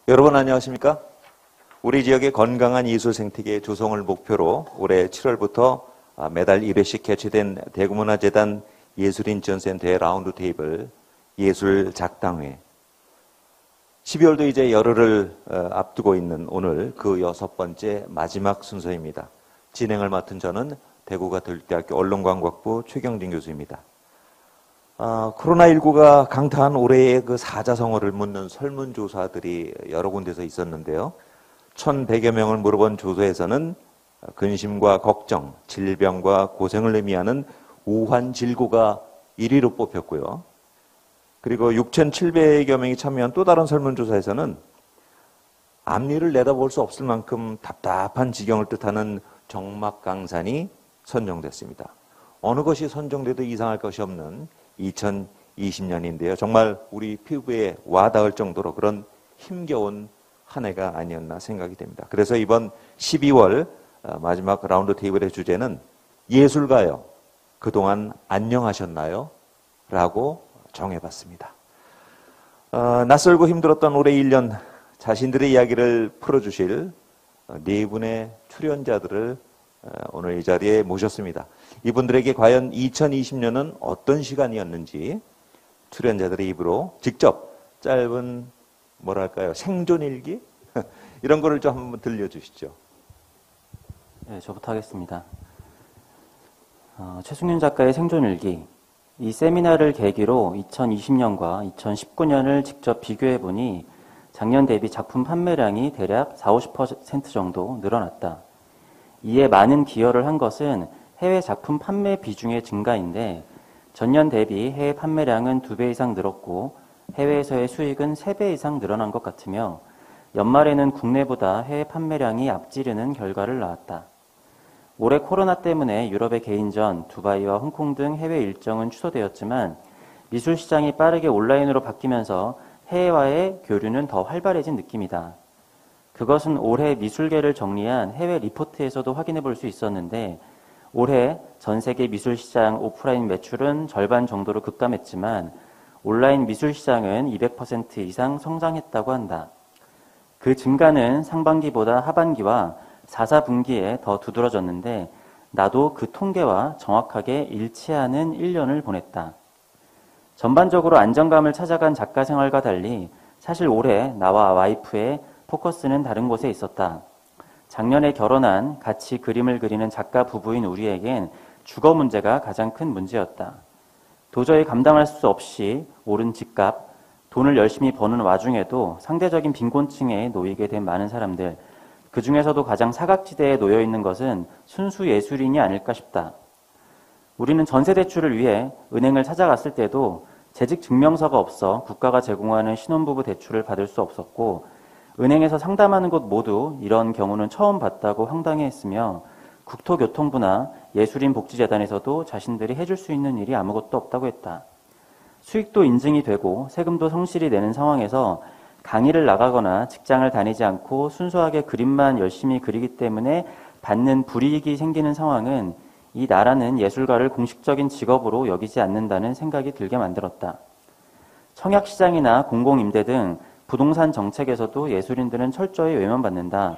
여러분 안녕하십니까? 우리 지역의 건강한 예술 생태계 조성을 목표로 올해 7월부터 매달 1회씩 개최된 대구문화재단 예술인전센터의 라운드 테이블 예술 작당회. 12월도 이제 열흘을 앞두고 있는 오늘 그 6번째 마지막 순서입니다. 진행을 맡은 저는 대구가톨릭대학교 언론광학부 최경진 교수입니다. 코로나19가 강타한 올해의 그 사자성어를 묻는 설문조사들이 여러 군데서 있었는데요. 1,100여 명을 물어본 조사에서는 근심과 걱정, 질병과 고생을 의미하는 우환질고가 1위로 뽑혔고요. 그리고 6,700여 명이 참여한 또 다른 설문조사에서는 앞니를 내다볼 수 없을 만큼 답답한 지경을 뜻하는 정막강산이 선정됐습니다. 어느 것이 선정돼도 이상할 것이 없는 2020년인데요. 정말 우리 피부에 와닿을 정도로 그런 힘겨운 한 해가 아니었나 생각이 됩니다. 그래서 이번 12월 마지막 라운드 테이블의 주제는 예술가요. 그동안 안녕하셨나요? 라고 정해봤습니다. 낯설고 힘들었던 올해 1년 자신들의 이야기를 풀어주실 네 분의 출연자들을 오늘 이 자리에 모셨습니다. 이분들에게 과연 2020년은 어떤 시간이었는지 출연자들의 입으로 직접 짧은 뭐랄까요 생존일기 이런 거를 좀 한번 들려주시죠. 네, 저부터 하겠습니다. 최승윤 작가의 생존일기. 이 세미나를 계기로 2020년과 2019년을 직접 비교해보니 작년 대비 작품 판매량이 대략 40~50% 정도 늘어났다. 이에 많은 기여를 한 것은 해외 작품 판매 비중의 증가인데 전년 대비 해외 판매량은 2배 이상 늘었고 해외에서의 수익은 3배 이상 늘어난 것 같으며 연말에는 국내보다 해외 판매량이 앞지르는 결과를 낳았다. 올해 코로나 때문에 유럽의 개인전, 두바이와 홍콩 등 해외 일정은 취소되었지만 미술 시장이 빠르게 온라인으로 바뀌면서 해외와의 교류는 더 활발해진 느낌이다. 그것은 올해 미술계를 정리한 해외 리포트에서도 확인해 볼 수 있었는데 올해 전 세계 미술 시장 오프라인 매출은 절반 정도로 급감했지만 온라인 미술 시장은 200% 이상 성장했다고 한다. 그 증가는 상반기보다 하반기와 4, 4분기에 더 두드러졌는데 나도 그 통계와 정확하게 일치하는 1년을 보냈다. 전반적으로 안정감을 찾아간 작가 생활과 달리 사실 올해 나와 와이프의 포커스는 다른 곳에 있었다. 작년에 결혼한 같이 그림을 그리는 작가 부부인 우리에겐 주거 문제가 가장 큰 문제였다. 도저히 감당할 수 없이 오른 집값, 돈을 열심히 버는 와중에도 상대적인 빈곤층에 놓이게 된 많은 사람들, 그 중에서도 가장 사각지대에 놓여 있는 것은 순수 예술인이 아닐까 싶다. 우리는 전세대출을 위해 은행을 찾아갔을 때도 재직 증명서가 없어 국가가 제공하는 신혼부부 대출을 받을 수 없었고 은행에서 상담하는 곳 모두 이런 경우는 처음 봤다고 황당해했으며 국토교통부나 예술인복지재단에서도 자신들이 해줄 수 있는 일이 아무것도 없다고 했다. 수익도 인증이 되고 세금도 성실히 내는 상황에서 강의를 나가거나 직장을 다니지 않고 순수하게 그림만 열심히 그리기 때문에 받는 불이익이 생기는 상황은 이 나라는 예술가를 공식적인 직업으로 여기지 않는다는 생각이 들게 만들었다. 청약시장이나 공공임대 등 부동산 정책에서도 예술인들은 철저히 외면받는다.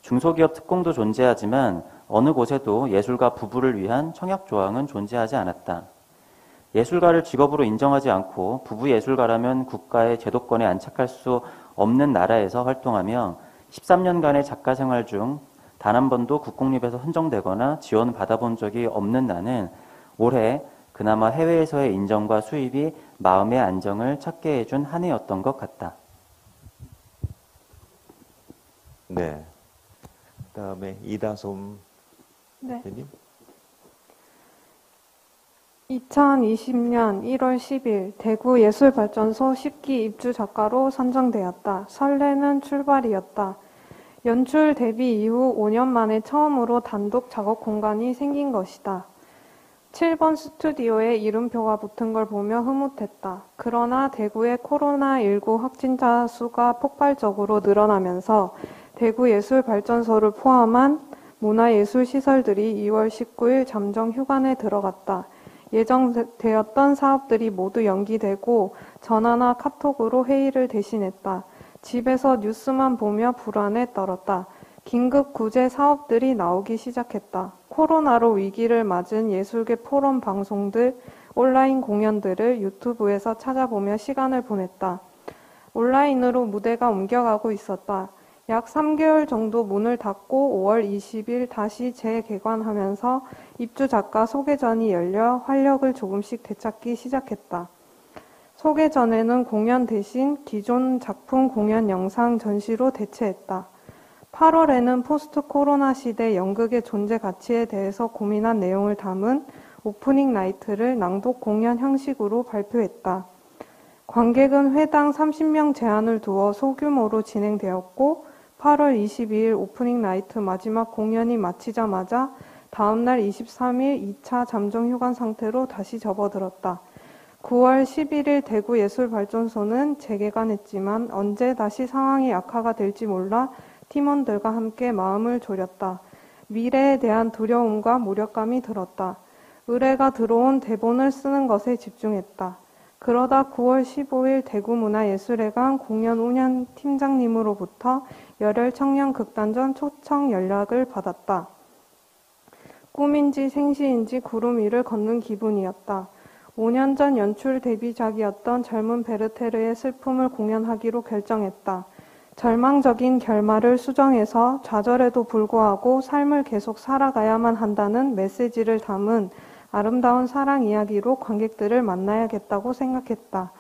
중소기업 특공도 존재하지만 어느 곳에도 예술가 부부를 위한 청약 조항은 존재하지 않았다. 예술가를 직업으로 인정하지 않고 부부 예술가라면 국가의 제도권에 안착할 수 없는 나라에서 활동하며 13년간의 작가 생활 중 단 한 번도 국공립에서 선정되거나 지원 받아본 적이 없는 나는 올해 그나마 해외에서의 인정과 수입이 마음의 안정을 찾게 해준 한 해였던 것 같다. 네. 그다음에 이다솜 선생님. 2020년 1월 10일 대구 예술발전소 10기 입주 작가로 선정되었다. 설레는 출발이었다. 연출 데뷔 이후 5년 만에 처음으로 단독 작업 공간이 생긴 것이다. 7번 스튜디오에 이름표가 붙은 걸 보며 흐뭇했다. 그러나 대구의 코로나19 확진자 수가 폭발적으로 늘어나면서 대구 예술발전소를 포함한 문화예술시설들이 2월 19일 잠정 휴관에 들어갔다. 예정되었던 사업들이 모두 연기되고 전화나 카톡으로 회의를 대신했다. 집에서 뉴스만 보며 불안에 떨었다. 긴급 구제 사업들이 나오기 시작했다. 코로나로 위기를 맞은 예술계 포럼 방송들, 온라인 공연들을 유튜브에서 찾아보며 시간을 보냈다. 온라인으로 무대가 옮겨가고 있었다. 약 3개월 정도 문을 닫고 5월 20일 다시 재개관하면서 입주 작가 소개전이 열려 활력을 조금씩 되찾기 시작했다. 소개전에는 공연 대신 기존 작품 공연 영상 전시로 대체했다. 8월에는 포스트 코로나 시대 연극의 존재 가치에 대해서 고민한 내용을 담은 오프닝 나이트를 낭독 공연 형식으로 발표했다. 관객은 회당 30명 제한을 두어 소규모로 진행되었고 8월 22일 오프닝 나이트 마지막 공연이 마치자마자 다음날 23일 2차 잠정 휴관 상태로 다시 접어들었다. 9월 11일 대구예술발전소는 재개관했지만 언제 다시 상황이 악화가 될지 몰라 팀원들과 함께 마음을 졸였다. 미래에 대한 두려움과 무력감이 들었다. 의뢰가 들어온 대본을 쓰는 것에 집중했다. 그러다 9월 15일 대구문화예술회관 공연 운영 팀장님으로부터 열혈 청년 극단전 초청 연락을 받았다. 꿈인지 생시인지 구름 위를 걷는 기분이었다. 5년 전 연출 데뷔작이었던 젊은 베르테르의 슬픔을 공연하기로 결정했다. 절망적인 결말을 수정해서 좌절에도 불구하고 삶을 계속 살아가야만 한다는 메시지를 담은 아름다운 사랑 이야기로 관객들을 만나야겠다고 생각했다.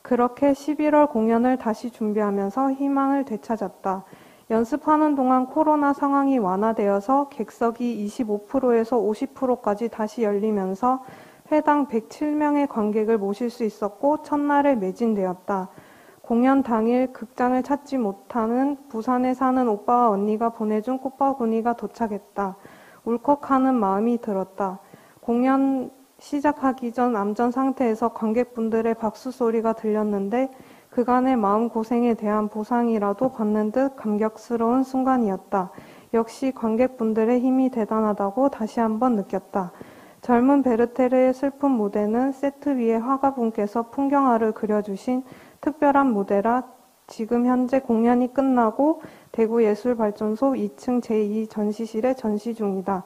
그렇게 11월 공연을 다시 준비하면서 희망을 되찾았다. 연습하는 동안 코로나 상황이 완화되어서 객석이 25%에서 50%까지 다시 열리면서 회당 107명의 관객을 모실 수 있었고 첫날에 매진되었다. 공연 당일 극장을 찾지 못하는 부산에 사는 오빠와 언니가 보내준 꽃바구니가 도착했다. 울컥하는 마음이 들었다. 공연 시작하기 전 암전 상태에서 관객분들의 박수 소리가 들렸는데 그간의 마음고생에 대한 보상이라도 받는 듯 감격스러운 순간이었다. 역시 관객분들의 힘이 대단하다고 다시 한번 느꼈다. 젊은 베르테르의 슬픈 무대는 세트 위에 화가분께서 풍경화를 그려주신 특별한 무대라 지금 현재 공연이 끝나고 대구예술발전소 2층 제2 전시실에 전시 중이다.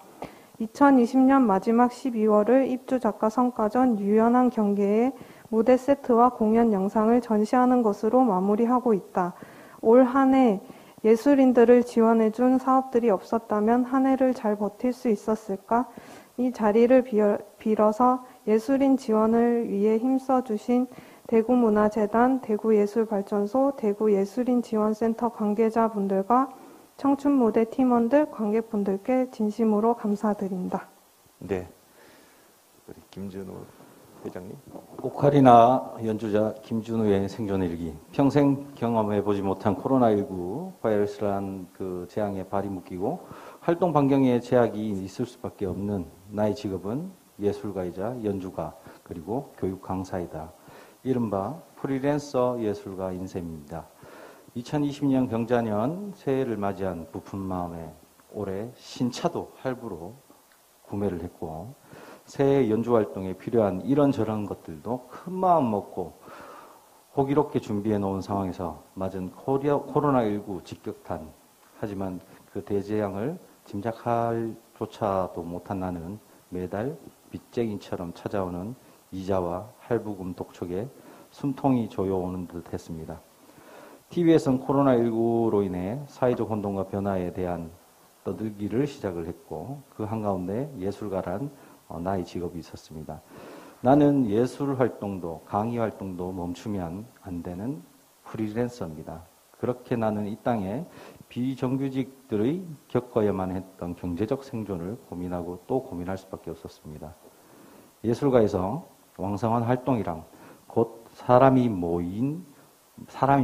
2020년 마지막 12월을 입주 작가 성과전 유연한 경계에 무대 세트와 공연 영상을 전시하는 것으로 마무리하고 있다. 올 한 해 예술인들을 지원해준 사업들이 없었다면 한 해를 잘 버틸 수 있었을까? 이 자리를 빌어서 예술인 지원을 위해 힘써주신 대구문화재단, 대구예술발전소, 대구예술인지원센터 관계자분들과 청춘무대 팀원들, 관객분들께 진심으로 감사드린다. 네, 우리 김준우 회장님. 오카리나 연주자 김준우의 생존일기. 평생 경험해보지 못한 코로나19 바이러스란 그 재앙에 발이 묶이고 활동 반경에 제약이 있을 수밖에 없는 나의 직업은 예술가이자 연주가 그리고 교육 강사이다. 이른바 프리랜서 예술가 인셈입니다. 2020년 경자년 새해를 맞이한 부푼 마음에 올해 신차도 할부로 구매를 했고 새해 연주 활동에 필요한 이런저런 것들도 큰 마음 먹고 호기롭게 준비해 놓은 상황에서 맞은 코로나19 직격탄. 하지만 그 대재앙을 짐작할 조차도 못한 나는 매달 빚쟁이처럼 찾아오는 이자와 할부금 독촉에 숨통이 조여오는 듯 했습니다. TV에서는 코로나19로 인해 사회적 혼돈과 변화에 대한 떠들기를 시작을 했고 그 한가운데 예술가란 나의 직업이 있었습니다. 나는 예술 활동도 강의 활동도 멈추면 안 되는 프리랜서입니다. 그렇게 나는 이 땅에 비정규직들의 겪어야만 했던 경제적 생존을 고민하고 또 고민할 수밖에 없었습니다. 예술가에서 왕성한 활동이랑 곧 사람이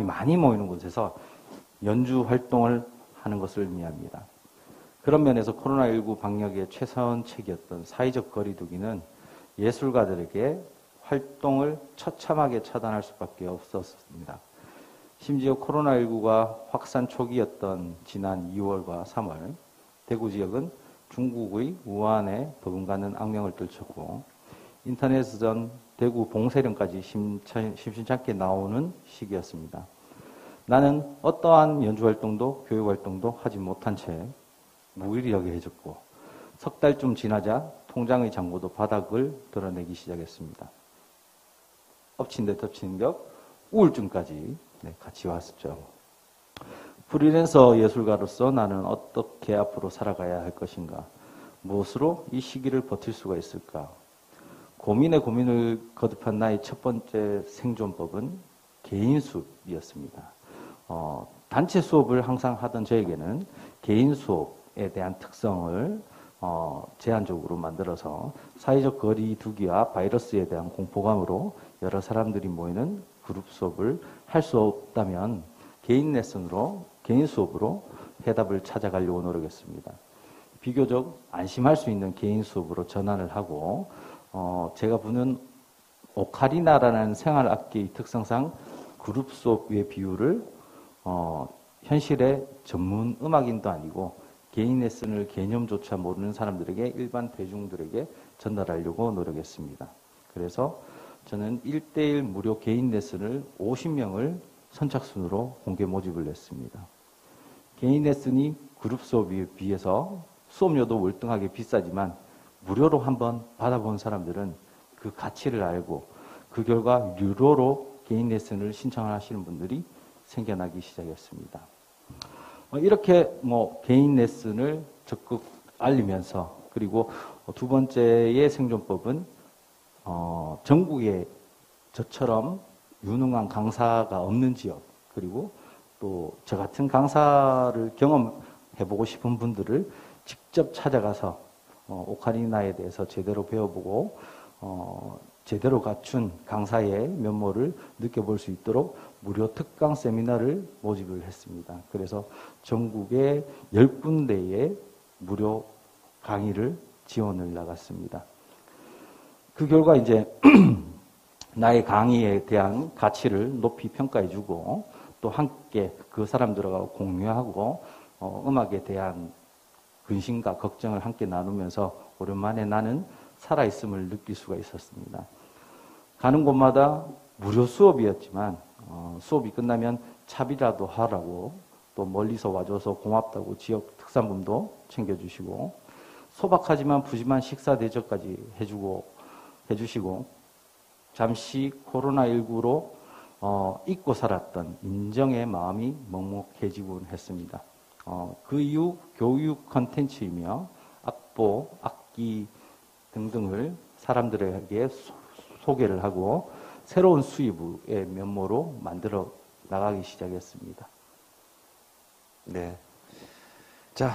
많이 모이는 곳에서 연주 활동을 하는 것을 의미합니다. 그런 면에서 코로나19 방역의 최선책이었던 사회적 거리두기는 예술가들에게 활동을 처참하게 차단할 수밖에 없었습니다. 심지어 코로나19가 확산 초기였던 지난 2월과 3월 대구 지역은 중국의 우한에 버금가는 악명을 떨쳤고 인터넷은 대구 봉쇄령까지 심심찮게 나오는 시기였습니다. 나는 어떠한 연주활동도 교육활동도 하지 못한 채 무기력해졌고 석 달쯤 지나자 통장의 잔고도 바닥을 드러내기 시작했습니다. 엎친 데 덮친 격 우울증까지 같이 왔었죠. 프리랜서 예술가로서 나는 어떻게 앞으로 살아가야 할 것인가? 무엇으로 이 시기를 버틸 수가 있을까? 고민에 고민을 거듭한 나의 첫 번째 생존법은 개인 수업이었습니다. 단체 수업을 항상 하던 저에게는 개인 수업에 대한 특성을 제한적으로 만들어서 사회적 거리 두기와 바이러스에 대한 공포감으로 여러 사람들이 모이는 그룹 수업을 할 수 없다면 개인 레슨으로, 개인 수업으로 해답을 찾아가려고 노력했습니다. 비교적 안심할 수 있는 개인 수업으로 전환을 하고 제가 부는 오카리나라는 생활악기의 특성상 그룹 수업의 비율을 현실의 전문 음악인도 아니고 개인 레슨을 개념조차 모르는 사람들에게, 일반 대중들에게 전달하려고 노력했습니다. 그래서 저는 1대1 무료 개인 레슨을 50명을 선착순으로 공개 모집을 했습니다. 개인 레슨이 그룹 수업에 비해서 수업료도 월등하게 비싸지만 무료로 한번 받아본 사람들은 그 가치를 알고 그 결과 유료로 개인 레슨을 신청하시는 분들이 생겨나기 시작했습니다. 이렇게 개인 레슨을 적극 알리면서, 그리고 두 번째의 생존법은 전국에 저처럼 유능한 강사가 없는 지역, 그리고 또 저 같은 강사를 경험해보고 싶은 분들을 직접 찾아가서 오카리나에 대해서 제대로 배워보고 제대로 갖춘 강사의 면모를 느껴볼 수 있도록 무료 특강 세미나를 모집을 했습니다. 그래서 전국에 10군데의 무료 강의를 지원을 나갔습니다. 그 결과 이제 나의 강의에 대한 가치를 높이 평가해주고 또 함께 그 사람들하고 공유하고 음악에 대한 근심과 걱정을 함께 나누면서 오랜만에 나는 살아있음을 느낄 수가 있었습니다. 가는 곳마다 무료 수업이었지만 수업이 끝나면 차비라도 하라고 또 멀리서 와줘서 고맙다고 지역 특산품도 챙겨주시고 소박하지만 푸짐한 식사 대접까지 해주시고 잠시 코로나19로 잊고 살았던 인정의 마음이 먹먹해지곤 했습니다. 그 이후 교육 컨텐츠이며 악보, 악기 등등을 사람들에게 소개를 하고 새로운 수입의 면모로 만들어 나가기 시작했습니다. 네. 자,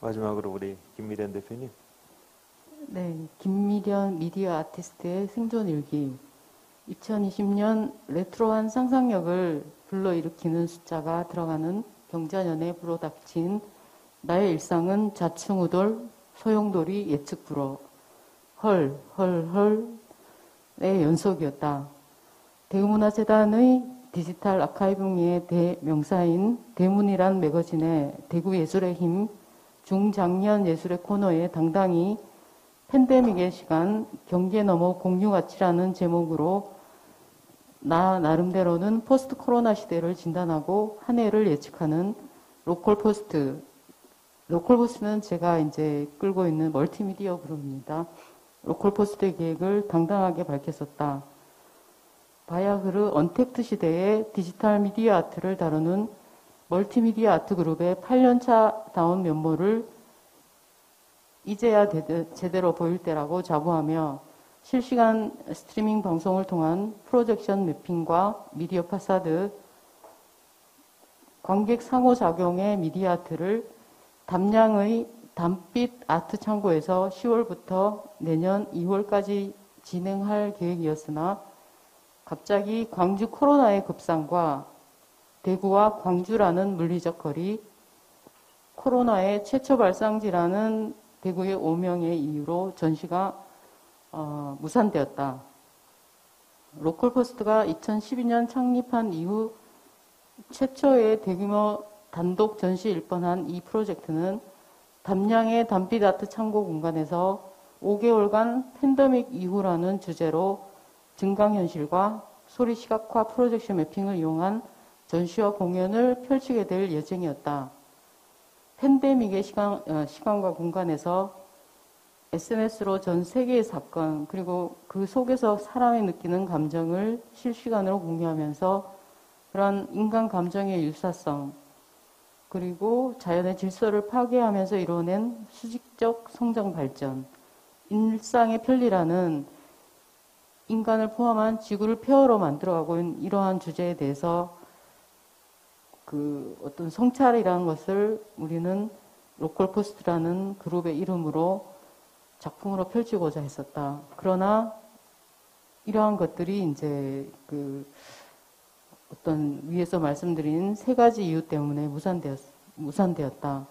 마지막으로 우리 김미련 대표님. 네, 김미련 미디어 아티스트의 생존일기. 2020년 레트로한 상상력을 불러일으키는 숫자가 들어가는 경자년에 불어닥친 나의 일상은 좌충우돌, 소용돌이, 예측 불허, 헐의 연속이었다. 대구문화재단의 디지털 아카이빙의 대명사인 대문이란 매거진의 대구예술의 힘 중장년 예술의 코너에 당당히 팬데믹의 시간, 경계 너머 공유가치라는 제목으로 나 나름대로는 포스트 코로나 시대를 진단하고 한 해를 예측하는 로컬포스트. 로컬포스트는 제가 이제 끌고 있는 멀티미디어 그룹입니다. 로컬포스트의 계획을 당당하게 밝혔었다. 바야흐르 언택트 시대의 디지털 미디어 아트를 다루는 멀티미디어 아트 그룹의 8년차 다운 면모를 이제야 제대로 보일 때라고 자부하며 실시간 스트리밍 방송을 통한 프로젝션 매핑과 미디어 파사드, 관객 상호작용의 미디어 아트를 담양의 담빛 아트 창고에서 10월부터 내년 2월까지 진행할 계획이었으나 갑자기 광주 코로나의 급상과 대구와 광주라는 물리적 거리, 코로나의 최초 발상지라는 대구의 오명의 이유로 전시가 무산되었다. 로컬포스트가 2012년 창립한 이후 최초의 대규모 단독 전시일 뻔한 이 프로젝트는 담양의 담빛 아트 창고 공간에서 5개월간 팬데믹 이후라는 주제로 증강현실과 소리 시각화 프로젝션 매핑을 이용한 전시와 공연을 펼치게 될 예정이었다. 팬데믹의 시간과 공간에서 SNS로 전 세계의 사건, 그리고 그 속에서 사람이 느끼는 감정을 실시간으로 공유하면서 그런 인간 감정의 유사성, 그리고 자연의 질서를 파괴하면서 이뤄낸 수직적 성장 발전, 일상의 편리라는 인간을 포함한 지구를 폐허로 만들어가고 있는 이러한 주제에 대해서 그 어떤 성찰이라는 것을 우리는 로컬포스트라는 그룹의 이름으로 작품으로 펼치고자 했었다. 그러나 이러한 것들이 이제 그 어떤 위에서 말씀드린 세 가지 이유 때문에 무산되었다.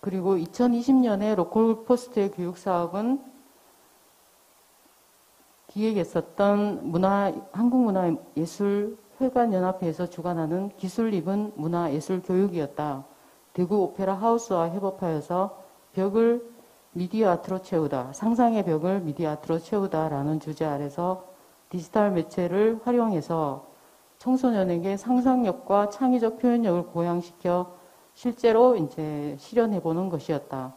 그리고 2020년에 로컬포스트의 교육사업은 기획했었던 한국문화예술회관연합회에서 주관하는 기술 입은 문화예술교육이었다. 대구 오페라 하우스와 협업하여서 벽을 미디어 아트로 채우다, 상상의 벽을 미디어 아트로 채우다라는 주제 아래서 디지털 매체를 활용해서 청소년에게 상상력과 창의적 표현력을 고양시켜 실제로 이제 실현해보는 것이었다.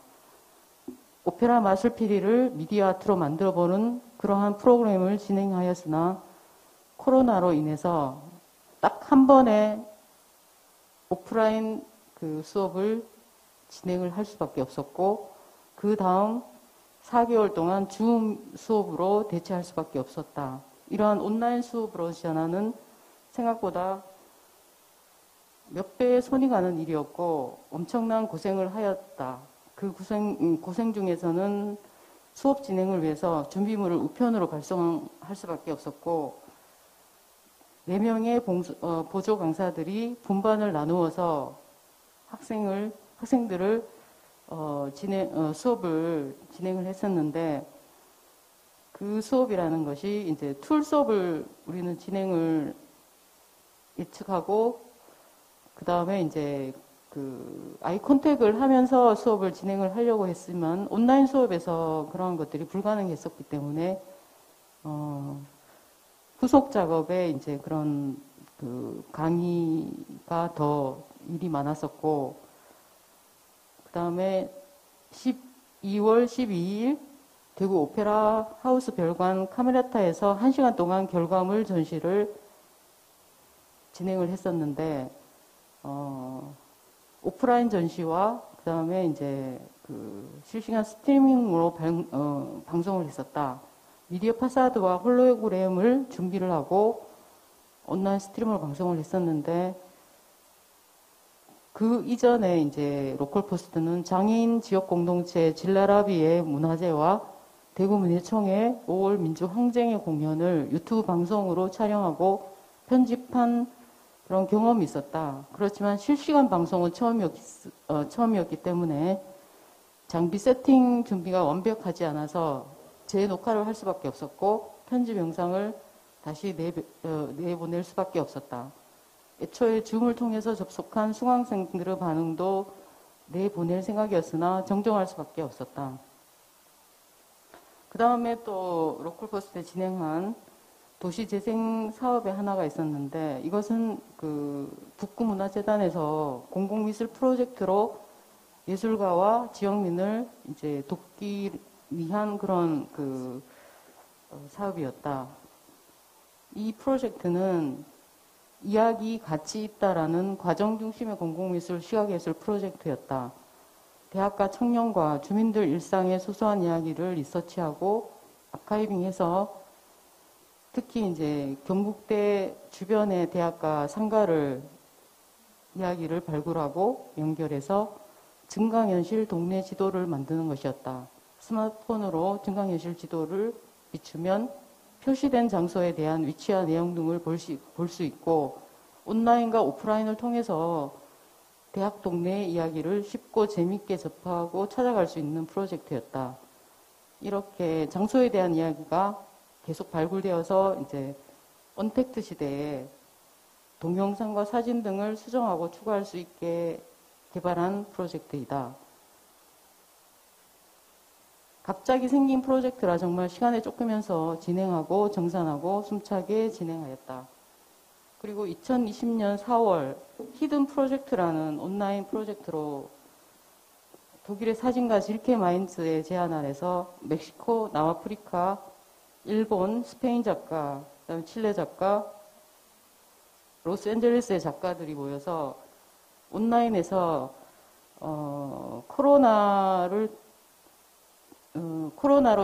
오페라 마술피리를 미디어 아트로 만들어보는 그러한 프로그램을 진행하였으나 코로나로 인해서 딱 한 번에 오프라인 그 수업을 진행을 할 수밖에 없었고 그 다음 4개월 동안 줌 수업으로 대체할 수밖에 없었다. 이러한 온라인 수업으로 전하는 생각보다 몇 배의 손이 가는 일이었고 엄청난 고생을 하였다. 그 고생 중에서는 수업 진행을 위해서 준비물을 우편으로 발송할 수밖에 없었고 4명의 보조 강사들이 분반을 나누어서 학생들을 수업을 진행을 했었는데 그 수업이라는 것이 이제 툴 수업을 우리는 진행을 예측하고 그 다음에 이제 그 아이 컨택을 하면서 수업을 진행을 하려고 했지만 온라인 수업에서 그런 것들이 불가능했었기 때문에 후속 작업에 이제 그런 그 강의가 더 일이 많았었고 그 다음에 12월 12일 대구 오페라 하우스 별관 카메라타에서 1시간 동안 결과물 전시를 진행을 했었는데 오프라인 전시와 그 다음에 이제 그 실시간 스트리밍으로 방송을 했었다. 미디어 파사드와 홀로그램을 준비를 하고 온라인 스트리밍으로 방송을 했었는데 그 이전에 이제 로컬포스트는 장애인 지역 공동체 질라라비의 문화제와 대구문예총의 5월 민주항쟁의 공연을 유튜브 방송으로 촬영하고 편집한 그런 경험이 있었다. 그렇지만 실시간 방송은 처음이었기 때문에 장비 세팅 준비가 완벽하지 않아서 재녹화를 할 수밖에 없었고 편집 영상을 다시 내보낼 수밖에 없었다. 애초에 줌을 통해서 접속한 수강생들의 반응도 내보낼 생각이었으나 정정할 수밖에 없었다. 그 다음에 또 로컬포스트에 진행한 도시재생 사업의 하나가 있었는데 이것은 그 북구문화재단에서 공공미술 프로젝트로 예술가와 지역민을 이제 돕기 위한 그런 그 사업이었다. 이 프로젝트는 이야기 가치 있다라는 과정 중심의 공공미술 시각예술 프로젝트였다. 대학가 청년과 주민들 일상의 소소한 이야기를 리서치하고 아카이빙해서 특히 이제 경북대 주변의 대학가 상가를 이야기를 발굴하고 연결해서 증강현실 동네 지도를 만드는 것이었다. 스마트폰으로 증강현실 지도를 비추면 표시된 장소에 대한 위치와 내용 등을 볼 수 있고 온라인과 오프라인을 통해서 대학 동네의 이야기를 쉽고 재밌게 접하고 찾아갈 수 있는 프로젝트였다. 이렇게 장소에 대한 이야기가 계속 발굴되어서 이제 언택트 시대에 동영상과 사진 등을 수정하고 추가할 수 있게 개발한 프로젝트이다. 갑자기 생긴 프로젝트라 정말 시간에 쫓기면서 진행하고 정산하고 숨차게 진행하였다. 그리고 2020년 4월 히든 프로젝트라는 온라인 프로젝트로 독일의 사진가 질케 마인츠의 제안 아래서 멕시코, 남아프리카, 일본, 스페인 작가, 그다음에 칠레 작가, 로스앤젤레스의 작가들이 모여서 온라인에서 코로나로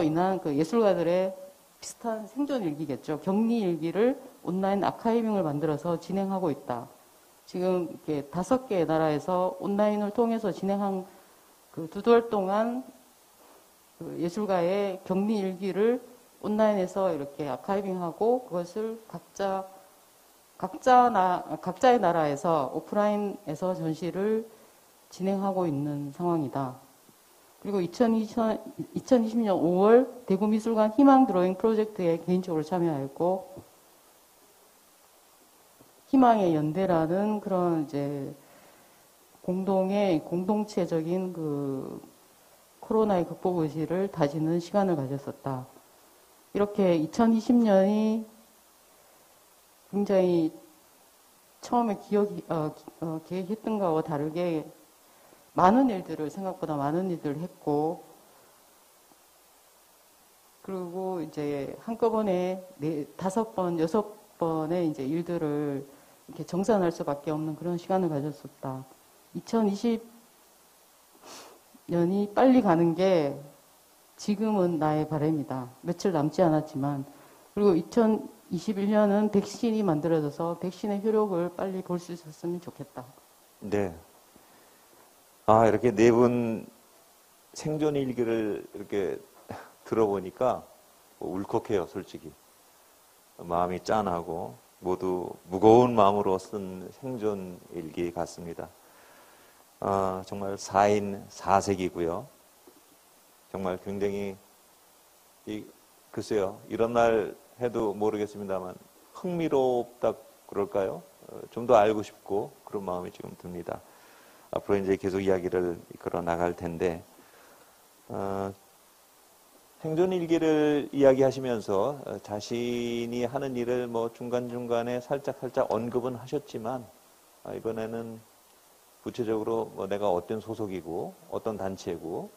인한 그 예술가들의 비슷한 생존 일기겠죠. 격리 일기를 온라인 아카이빙을 만들어서 진행하고 있다. 지금 이렇게 5개의 나라에서 온라인을 통해서 진행한 그 2달 동안 그 예술가의 격리 일기를 온라인에서 이렇게 아카이빙하고 그것을 각자의 나라에서 오프라인에서 전시를 진행하고 있는 상황이다. 그리고 2020년 5월 대구미술관 희망 드로잉 프로젝트에 개인적으로 참여했고, 희망의 연대라는 그런 이제 공동체적인 그 코로나의 극복 의지를 다지는 시간을 가졌었다. 이렇게 2020년이 굉장히 처음에 계획했던 것과 다르게 생각보다 많은 일들을 했고, 그리고 이제 한꺼번에 5번, 6번의 이제 일들을 이렇게 정산할 수밖에 없는 그런 시간을 가졌었다. 2020년이 빨리 가는 게 지금은 나의 바람이다. 며칠 남지 않았지만. 그리고 2021년은 백신이 만들어져서 백신의 효력을 빨리 볼 수 있었으면 좋겠다. 네. 이렇게 네 분 생존 일기를 이렇게 들어보니까 울컥해요, 솔직히. 마음이 짠하고 모두 무거운 마음으로 쓴 생존 일기 같습니다. 정말 4인 4색이고요. 정말 굉장히, 글쎄요, 이런 날 해도 모르겠습니다만 흥미롭다 그럴까요? 좀 더 알고 싶고 그런 마음이 지금 듭니다. 앞으로 이제 계속 이야기를 이끌어 나갈 텐데, 생존일기를 이야기하시면서 자신이 하는 일을 뭐 중간중간에 살짝 언급은 하셨지만, 이번에는 구체적으로 뭐 내가 어떤 소속이고 어떤 단체고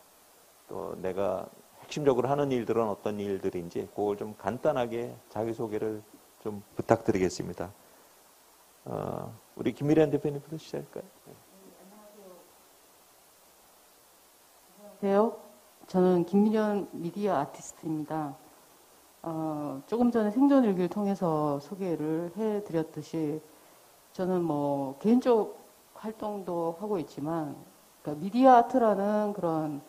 또 내가 핵심적으로 하는 일들은 어떤 일들인지 그걸 좀 간단하게 자기소개를 좀 부탁드리겠습니다. 우리 김미란 대표님부터 시작할까요? 안녕하세요. 저는 김미련 미디어 아티스트입니다. 조금 전에 생존일기를 통해서 소개를 해드렸듯이 저는 뭐 개인적 활동도 하고 있지만, 그러니까 미디어 아트라는 그런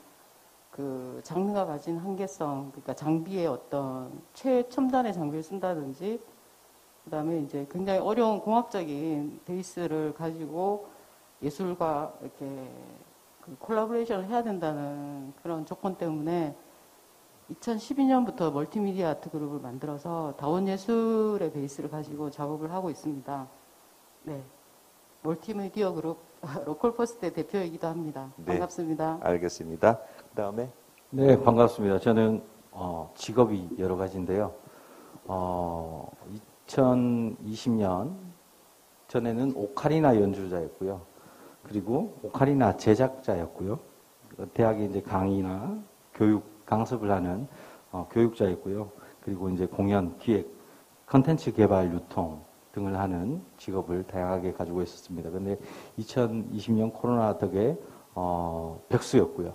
그 장르가 가진 한계성, 그러니까 장비의 어떤 최첨단의 장비를 쓴다든지, 그 다음에 이제 굉장히 어려운 공학적인 베이스를 가지고 예술과 이렇게 콜라보레이션을 해야 된다는 그런 조건 때문에 2012년부터 멀티미디어 아트 그룹을 만들어서 다원예술의 베이스를 가지고 작업을 하고 있습니다. 네, 멀티미디어 그룹 로컬퍼스트의 대표이기도 합니다. 네, 반갑습니다. 알겠습니다. 그 다음에 네, 반갑습니다. 저는 직업이 여러 가지인데요. 2020년 전에는 오카리나 연주자였고요. 그리고 오카리나 제작자였고요. 대학에 이제 강의나 강습을 하는 교육자였고요. 그리고 이제 공연, 기획, 컨텐츠 개발, 유통 등을 하는 직업을 다양하게 가지고 있었습니다. 그런데 2020년 코로나 덕에 백수였고요.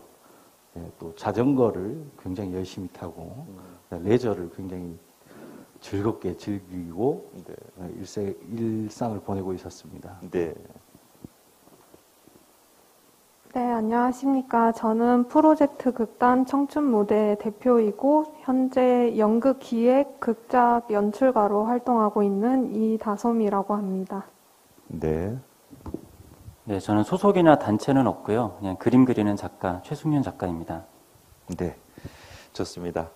네, 또 자전거를 굉장히 열심히 타고 레저를 굉장히 즐겁게 즐기고 일상을 보내고 있었습니다. 네. 네, 안녕하십니까. 저는 프로젝트 극단 청춘 무대의 대표이고 현재 연극 기획, 극작 연출가로 활동하고 있는 이다솜이라고 합니다. 네. 네, 저는 소속이나 단체는 없고요. 그냥 그림 그리는 작가 최승윤 작가입니다. 네. 좋습니다.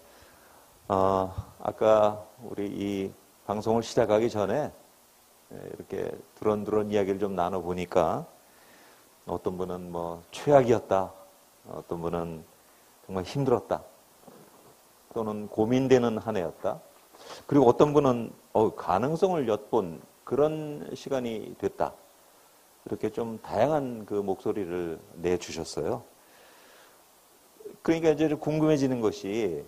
아까 우리 이 방송을 시작하기 전에 이렇게 두런두런 이야기를 좀 나눠보니까 어떤 분은 뭐 최악이었다, 어떤 분은 정말 힘들었다, 또는 고민되는 한 해였다, 그리고 어떤 분은 가능성을 엿본 그런 시간이 됐다. 이렇게 좀 다양한 그 목소리를 내주셨어요. 그러니까 이제 궁금해지는 것이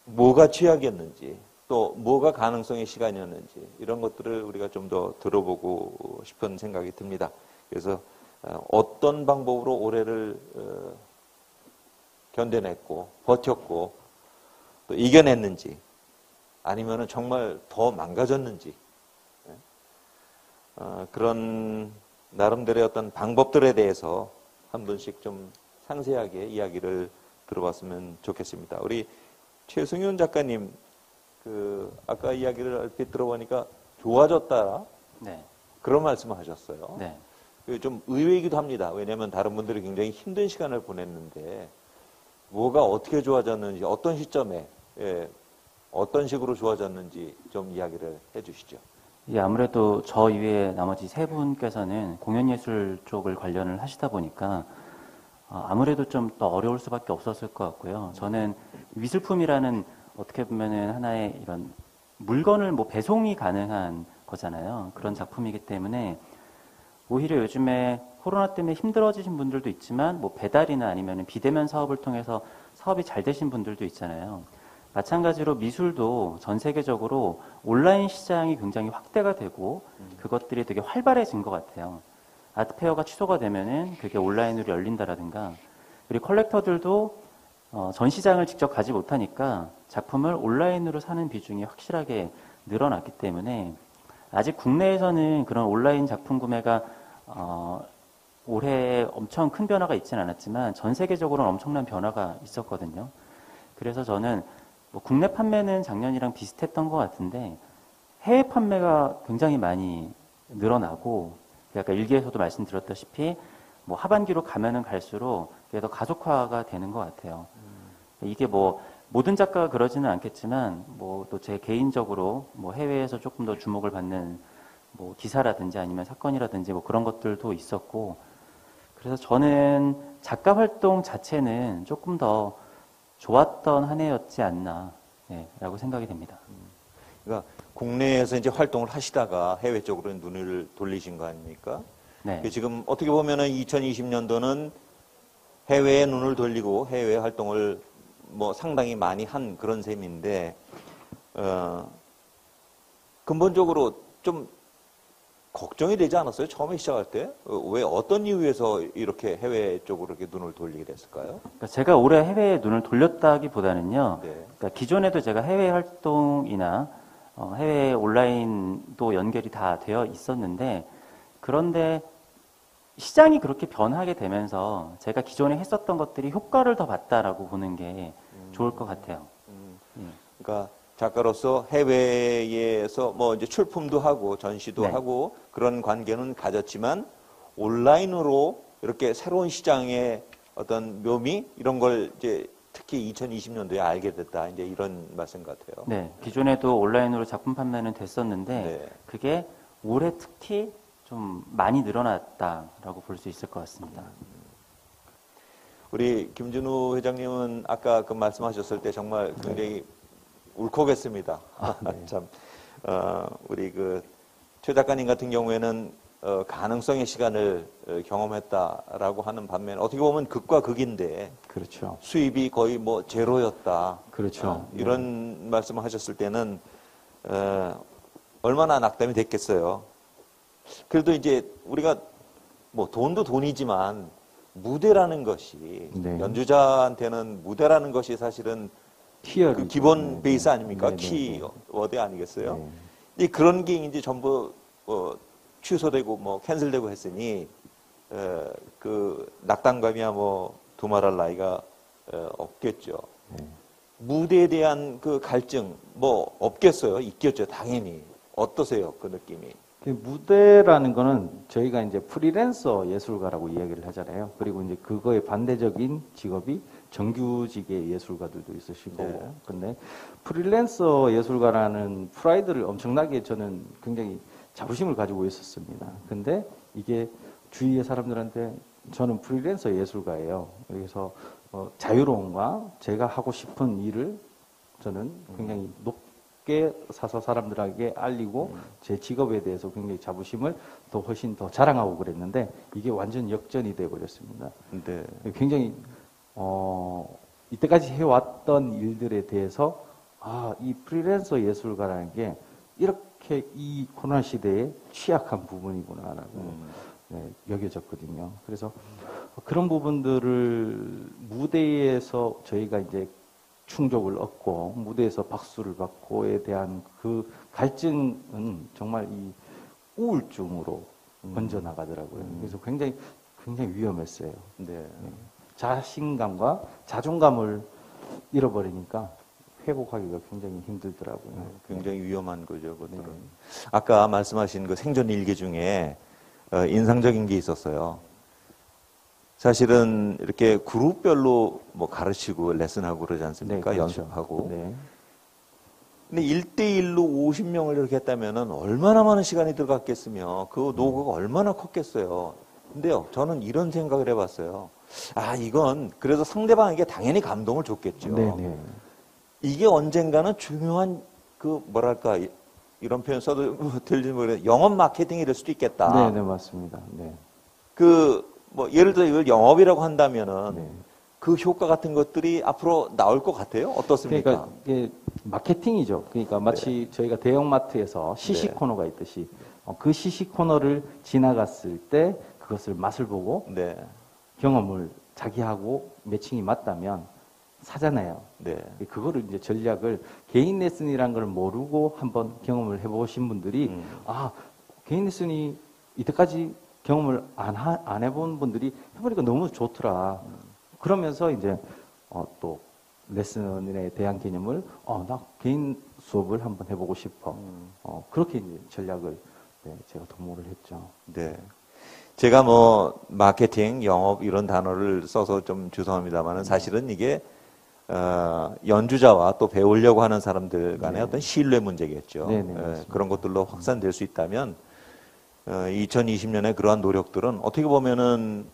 뭐가 취약이었는지 또 뭐가 가능성의 시간이었는지 이런 것들을 우리가 좀 더 들어보고 싶은 생각이 듭니다. 그래서 어떤 방법으로 올해를 견뎌냈고 버텼고 또 이겨냈는지 아니면은 정말 더 망가졌는지 그런 나름대로의 어떤 방법들에 대해서 한 분씩 좀 상세하게 이야기를 들어봤으면 좋겠습니다. 우리 최승윤 작가님, 아까 이야기를 얼핏 들어보니까 좋아졌다. 네. 그런 말씀을 하셨어요. 네. 좀 의외이기도 합니다. 왜냐하면 다른 분들이 굉장히 힘든 시간을 보냈는데 뭐가 어떻게 좋아졌는지 어떤 시점에 어떤 식으로 좋아졌는지 좀 이야기를 해 주시죠. 예, 아무래도 저 이외에 나머지 세 분께서는 공연예술 쪽을 관련을 하시다 보니까 아무래도 좀 더 어려울 수밖에 없었을 것 같고요. 저는 미술품이라는 어떻게 보면은 하나의 이런 물건을 뭐 배송이 가능한 거잖아요. 그런 작품이기 때문에 오히려 요즘에 코로나 때문에 힘들어지신 분들도 있지만 뭐 배달이나 아니면 비대면 사업을 통해서 사업이 잘 되신 분들도 있잖아요. 마찬가지로 미술도 전 세계적으로 온라인 시장이 굉장히 확대가 되고 그것들이 되게 활발해진 것 같아요. 아트페어가 취소가 되면은 그게 온라인으로 열린다라든가, 그리고 컬렉터들도 전시장을 직접 가지 못하니까 작품을 온라인으로 사는 비중이 확실하게 늘어났기 때문에 아직 국내에서는 그런 온라인 작품 구매가 올해 엄청 큰 변화가 있지는 않았지만 전 세계적으로는 엄청난 변화가 있었거든요. 그래서 저는 뭐 국내 판매는 작년이랑 비슷했던 것 같은데 해외 판매가 굉장히 많이 늘어나고, 아까 일기에서도 말씀드렸다시피 뭐 하반기로 가면은 갈수록 그게 더 가속화가 되는 것 같아요. 이게 뭐 모든 작가가 그러지는 않겠지만 뭐 또 제 개인적으로 뭐 해외에서 조금 더 주목을 받는 뭐 기사라든지 아니면 사건이라든지 뭐 그런 것들도 있었고, 그래서 저는 작가 활동 자체는 조금 더 좋았던 한 해였지 않나, 라고 생각이 됩니다. 그러니까 국내에서 이제 활동을 하시다가 해외 쪽으로 눈을 돌리신 거 아닙니까? 네. 지금 어떻게 보면은 2020년도는 해외에 눈을 돌리고 해외 활동을 뭐 상당히 많이 한 그런 셈인데, 근본적으로 좀 걱정이 되지 않았어요? 처음에 시작할 때? 왜 어떤 이유에서 이렇게 해외 쪽으로 이렇게 눈을 돌리게 됐을까요? 그러니까 제가 올해 해외에 눈을 돌렸다기보다는요. 네. 그러니까 기존에도 제가 해외 활동이나 해외 온라인도 연결이 다 되어 있었는데, 그런데 시장이 그렇게 변하게 되면서 제가 기존에 했었던 것들이 효과를 더 봤다라고 보는 게 좋을 것 같아요. 그러니까 작가로서 해외에서 뭐 이제 출품도 하고 전시도 네. 하고 그런 관계는 가졌지만 온라인으로 이렇게 새로운 시장의 어떤 묘미 이런 걸 이제 특히 2020년도에 알게 됐다. 이제 이런 말씀 같아요. 네, 기존에도 온라인으로 작품 판매는 됐었는데 네. 그게 올해 특히 좀 많이 늘어났다라고 볼 수 있을 것 같습니다. 우리 김준우 회장님은 아까 그 말씀하셨을 때 정말 굉장히 울컥했습니다. 네. 참, 우리 최 작가님 같은 경우에는 가능성의 시간을 경험했다라고 하는 반면 어떻게 보면 극과 극인데 그렇죠. 수입이 거의 뭐 제로였다. 그렇죠. 이런 말씀을 하셨을 때는 얼마나 낙담이 됐겠어요. 그래도 이제 우리가 뭐 돈도 돈이지만 무대라는 것이 네. 연주자한테는 무대라는 것이 사실은 티어 그 기본 베이스 아닙니까? 네, 네, 키워드 아니겠어요? 네. 이 그런 게 이제 전부 취소되고 뭐 캔슬되고 했으니 그 낙담감이야 뭐 두말할 나이가 없겠죠. 네. 무대에 대한 그 갈증 뭐 없겠어요? 있겠죠, 당연히. 어떠세요, 그 느낌이? 그 무대라는 거는 저희가 이제 프리랜서 예술가라고 이야기를 하잖아요. 그리고 이제 그거의 반대적인 직업이 정규직의 예술가들도 있으시고. 네. 근데 프리랜서 예술가라는 프라이드를 엄청나게 저는 굉장히 자부심을 가지고 있었습니다. 근데 이게 주위의 사람들한테 저는 프리랜서 예술가예요. 그래서 자유로움과 제가 하고 싶은 일을 저는 굉장히 높게 쉽게 사서 사람들에게 알리고 제 직업에 대해서 굉장히 자부심을 더 훨씬 더 자랑하고 그랬는데 이게 완전 역전이 돼 버렸습니다. 네. 굉장히 이때까지 해왔던 일들에 대해서 이 프리랜서 예술가라는 게 이렇게 이 코로나 시대에 취약한 부분이구나라고 네, 여겨졌거든요. 그래서 그런 부분들을 무대에서 저희가 이제 충족을 얻고 무대에서 박수를 받고에 대한 그 갈증은 정말 이 우울증으로 번져나가더라고요. 그래서 굉장히 위험했어요. 네. 자신감과 자존감을 잃어버리니까 회복하기가 굉장히 힘들더라고요. 굉장히 위험한 거죠, 그것들은. 아까 말씀하신 그 생존 일기 중에 인상적인 게 있었어요. 사실은 이렇게 그룹별로 뭐 가르치고 레슨하고 그러지 않습니까? 네, 그렇죠. 연습하고. 네. 근데 1대1로 50명을 이렇게 했다면은 얼마나 많은 시간이 들어갔겠으며 그 노고가 얼마나 컸겠어요. 근데요, 저는 이런 생각을 해봤어요. 이건 그래도 상대방에게 당연히 감동을 줬겠죠. 네. 이게 언젠가는 중요한 그 뭐랄까 이런 표현 써도 들리지 모르겠는데 영업 마케팅이 될 수도 있겠다. 네, 맞습니다. 네. 뭐 예를 들어 이걸 영업이라고 한다면은 네. 그 효과 같은 것들이 앞으로 나올 것 같아요. 어떻습니까? 그러니까 이게 마케팅이죠. 그러니까 마치 저희가 대형마트에서 시식 네. 코너가 있듯이 그 시식 코너를 지나갔을 때 그것을 맛을 보고 네, 경험을 자기하고 매칭이 맞다면 사잖아요. 네, 그거를 이제 전략을 개인 레슨이란 걸 모르고 한번 경험을 해보신 분들이 개인 레슨이 이때까지 경험을 안 해본 분들이 해보니까 너무 좋더라. 그러면서 이제 또 레슨에 대한 개념을 나 개인 수업을 한번 해보고 싶어. 그렇게 이제 전략을 제가 도모를 했죠. 네. 제가 뭐 마케팅, 영업 이런 단어를 써서 좀 죄송합니다만은 사실은 이게 연주자와 또 배우려고 하는 사람들 간의 어떤 신뢰 문제겠죠. 네네, 그런 것들로 확산될 수 있다면 2020년에 그러한 노력들은 어떻게 보면은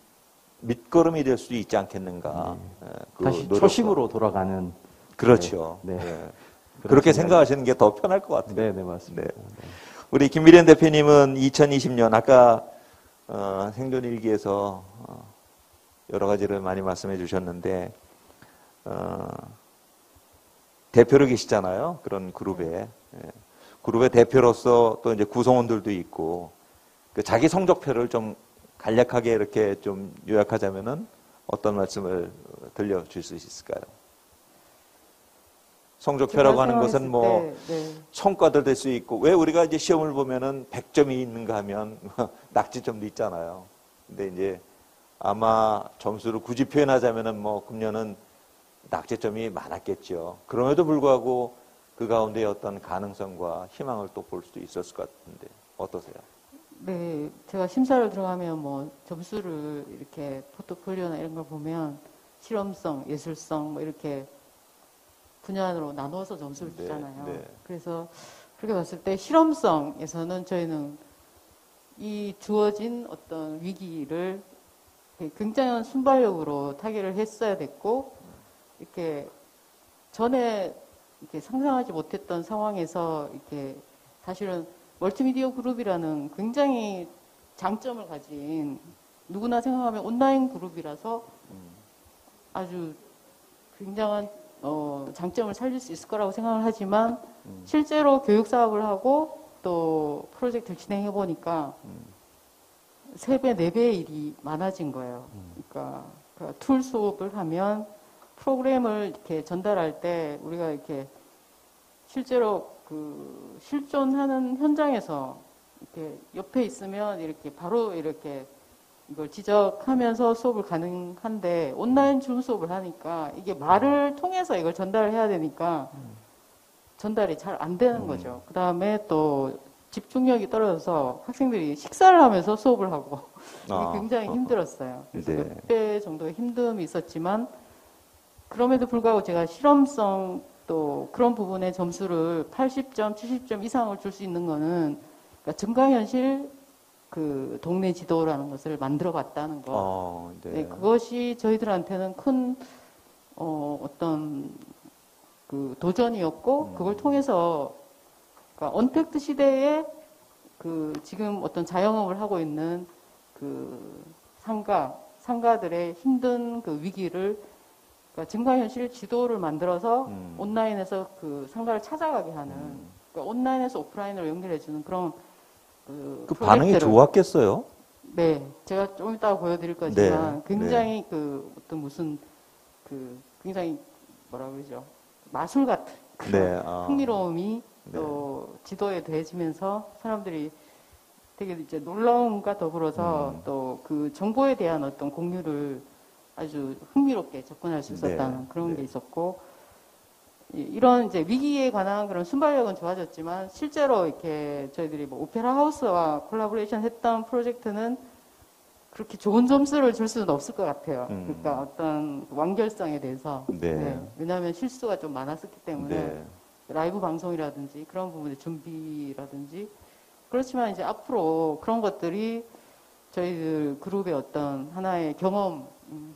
밑거름이 될 수도 있지 않겠는가. 그 다시 노력과. 초심으로 돌아가는. 그렇죠. 네. 그렇게 생각하시는 게 더 편할 것 같아요. 네, 맞습니다. 네. 우리 김미련 대표님은 2020년 아까 생존일기에서 여러 가지를 많이 말씀해 주셨는데 대표로 계시잖아요. 그런 그룹에. 그룹의 대표로서 또 이제 구성원들도 있고 그 자기 성적표를 좀 간략하게 이렇게 좀 요약하자면은 어떤 말씀을 들려줄 수 있을까요? 성적표라고 하는 것은 뭐 성과도 될 수 있고 왜 우리가 이제 시험을 보면은 100점이 있는가 하면 낙지점도 있잖아요. 근데 이제 아마 점수를 굳이 표현하자면은 뭐 금년은 낙제점이 많았겠죠. 그럼에도 불구하고 그 가운데 어떤 가능성과 희망을 또 볼 수도 있었을 것 같은데 어떠세요? 네, 제가 심사를 들어가면 뭐 점수를 이렇게 포트폴리오나 이런 걸 보면 실험성, 예술성 뭐 이렇게 분야로 나눠서 점수를 주잖아요. 네. 그래서 그렇게 봤을 때 실험성에서는 저희는 이 주어진 어떤 위기를 굉장한 순발력으로 타개를 했어야 됐고 이렇게 전에 이렇게 상상하지 못했던 상황에서 이렇게 사실은 멀티미디어 그룹이라는 굉장히 장점을 가진 누구나 생각하면 온라인 그룹이라서 아주 굉장한 장점을 살릴 수 있을 거라고 생각을 하지만 실제로 교육 사업을 하고 또 프로젝트를 진행해 보니까 3배, 4배의 일이 많아진 거예요. 그러니까 툴 수업을 하면 프로그램을 이렇게 전달할 때 우리가 이렇게 실제로 그 실존하는 현장에서 이렇게 옆에 있으면 이렇게 바로 이렇게 이걸 지적하면서 수업을 가능한데 온라인 줌 수업을 하니까 이게 말을 통해서 이걸 전달을 해야 되니까 전달이 잘 안 되는 거죠. 그 다음에 또 집중력이 떨어져서 학생들이 식사를 하면서 수업을 하고 이게 굉장히 힘들었어요. 그래서 네. 몇 배 정도의 힘듦이 있었지만 그럼에도 불구하고 제가 실험성 또 그런 부분의 점수를 80점, 70점 이상을 줄 수 있는 거는 그러니까 증강현실 그 동네 지도라는 것을 만들어 봤다는 거. 네, 그것이 저희들한테는 큰 어떤 그 도전이었고 그걸 통해서 그러니까 언택트 시대에 그 지금 어떤 자영업을 하고 있는 그 상가들의 힘든 그 위기를 그러니까 증강현실 지도를 만들어서 온라인에서 그 상가를 찾아가게 하는 그러니까 온라인에서 오프라인으로 연결해주는 그런 그 반응이 프로젝트를 좋았겠어요? 네, 제가 좀 이따가 보여드릴 거지만 네, 굉장히 그 어떤 무슨 그 굉장히 뭐라 그러죠 마술 같은 그런 흥미로움이 또 지도에 더해지면서 사람들이 되게 이제 놀라움과 더불어서 또 그 정보에 대한 어떤 공유를 아주 흥미롭게 접근할 수 있었다는 그런 게 있었고 이런 이제 위기에 관한 그런 순발력은 좋아졌지만 실제로 이렇게 저희들이 뭐 오페라 하우스와 콜라보레이션 했던 프로젝트는 그렇게 좋은 점수를 줄 수는 없을 것 같아요. 그러니까 어떤 완결성에 대해서 왜냐하면 실수가 좀 많았었기 때문에 라이브 방송이라든지 그런 부분의 준비라든지 그렇지만 이제 앞으로 그런 것들이 저희들 그룹의 어떤 하나의 경험,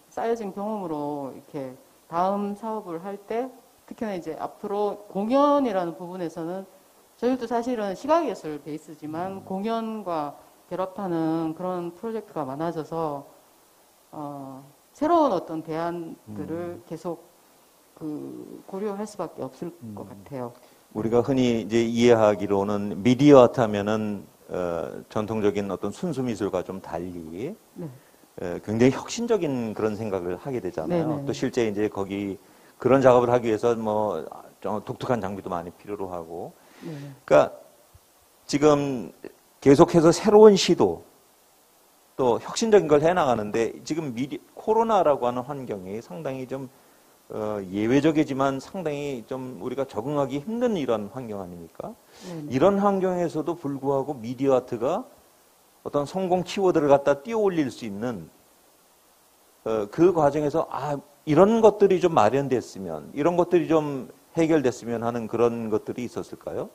쌓여진 경험으로 이렇게 다음 사업을 할 때 특히나 이제 앞으로 공연이라는 부분에서는 저희도 사실은 시각예술 베이스지만 공연과 결합하는 그런 프로젝트가 많아져서 새로운 어떤 대안들을 계속 그 고려할 수밖에 없을 것 같아요. 우리가 흔히 이제 이해하기로는 미디어 아트 하면은 전통적인 어떤 순수 미술과 좀 달리 굉장히 혁신적인 그런 생각을 하게 되잖아요. 네네. 또 실제 이제 거기 그런 작업을 하기 위해서 뭐 좀 독특한 장비도 많이 필요로 하고. 그러니까 지금 계속해서 새로운 시도 또 혁신적인 걸 해나가는데 지금 코로나라고 하는 환경이 상당히 좀 예외적이지만 상당히 좀 우리가 적응하기 힘든 이런 환경 아닙니까? 이런 환경에서도 불구하고 미디어 아트가 어떤 성공 키워드를 갖다 띄워 올릴 수 있는 그 과정에서 이런 것들이 좀 마련됐으면 이런 것들이 좀 해결됐으면 하는 그런 것들이 있었을까요?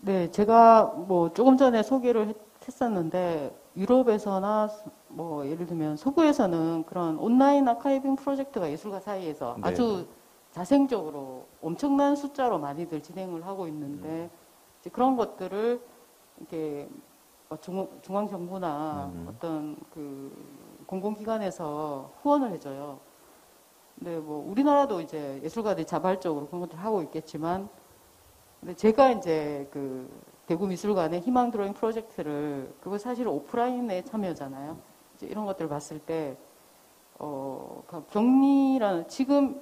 네, 제가 뭐 조금 전에 소개를 했었는데 유럽에서나 뭐 예를 들면 서구에서는 그런 온라인 아카이빙 프로젝트가 예술가 사이에서 아주 자생적으로 엄청난 숫자로 많이들 진행을 하고 있는데 이제 그런 것들을 이렇게 중앙정부나 어떤 그 공공기관에서 후원을 해줘요. 근데 뭐 우리나라도 이제 예술가들이 자발적으로 그런 것들 하고 있겠지만 근데 제가 이제 그 대구미술관의 희망 드로잉 프로젝트를 그거 사실 오프라인에 참여잖아요. 이제 이런 것들을 봤을 때 격리라는 지금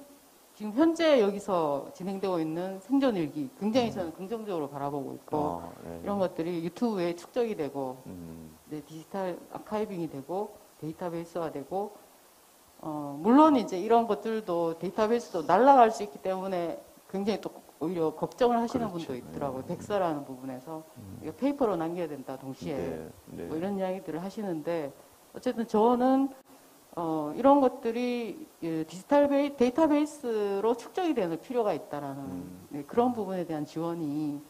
현재 여기서 진행되고 있는 생존일기 굉장히 저는 긍정적으로 바라보고 있고 이런 것들이 유튜브에 축적이 되고 디지털 아카이빙이 되고 데이터베이스화 되고 물론 이제 이런 것들도 데이터베이스도 날아갈 수 있기 때문에 굉장히 또 오히려 걱정을 하시는 분도 있더라고요. 백서라는 부분에서 이거 페이퍼로 남겨야 된다 동시에 뭐 이런 이야기들을 하시는데 어쨌든 저는 이런 것들이 디지털 데이터베이스로 축적이 되는 필요가 있다라는 그런 부분에 대한 지원이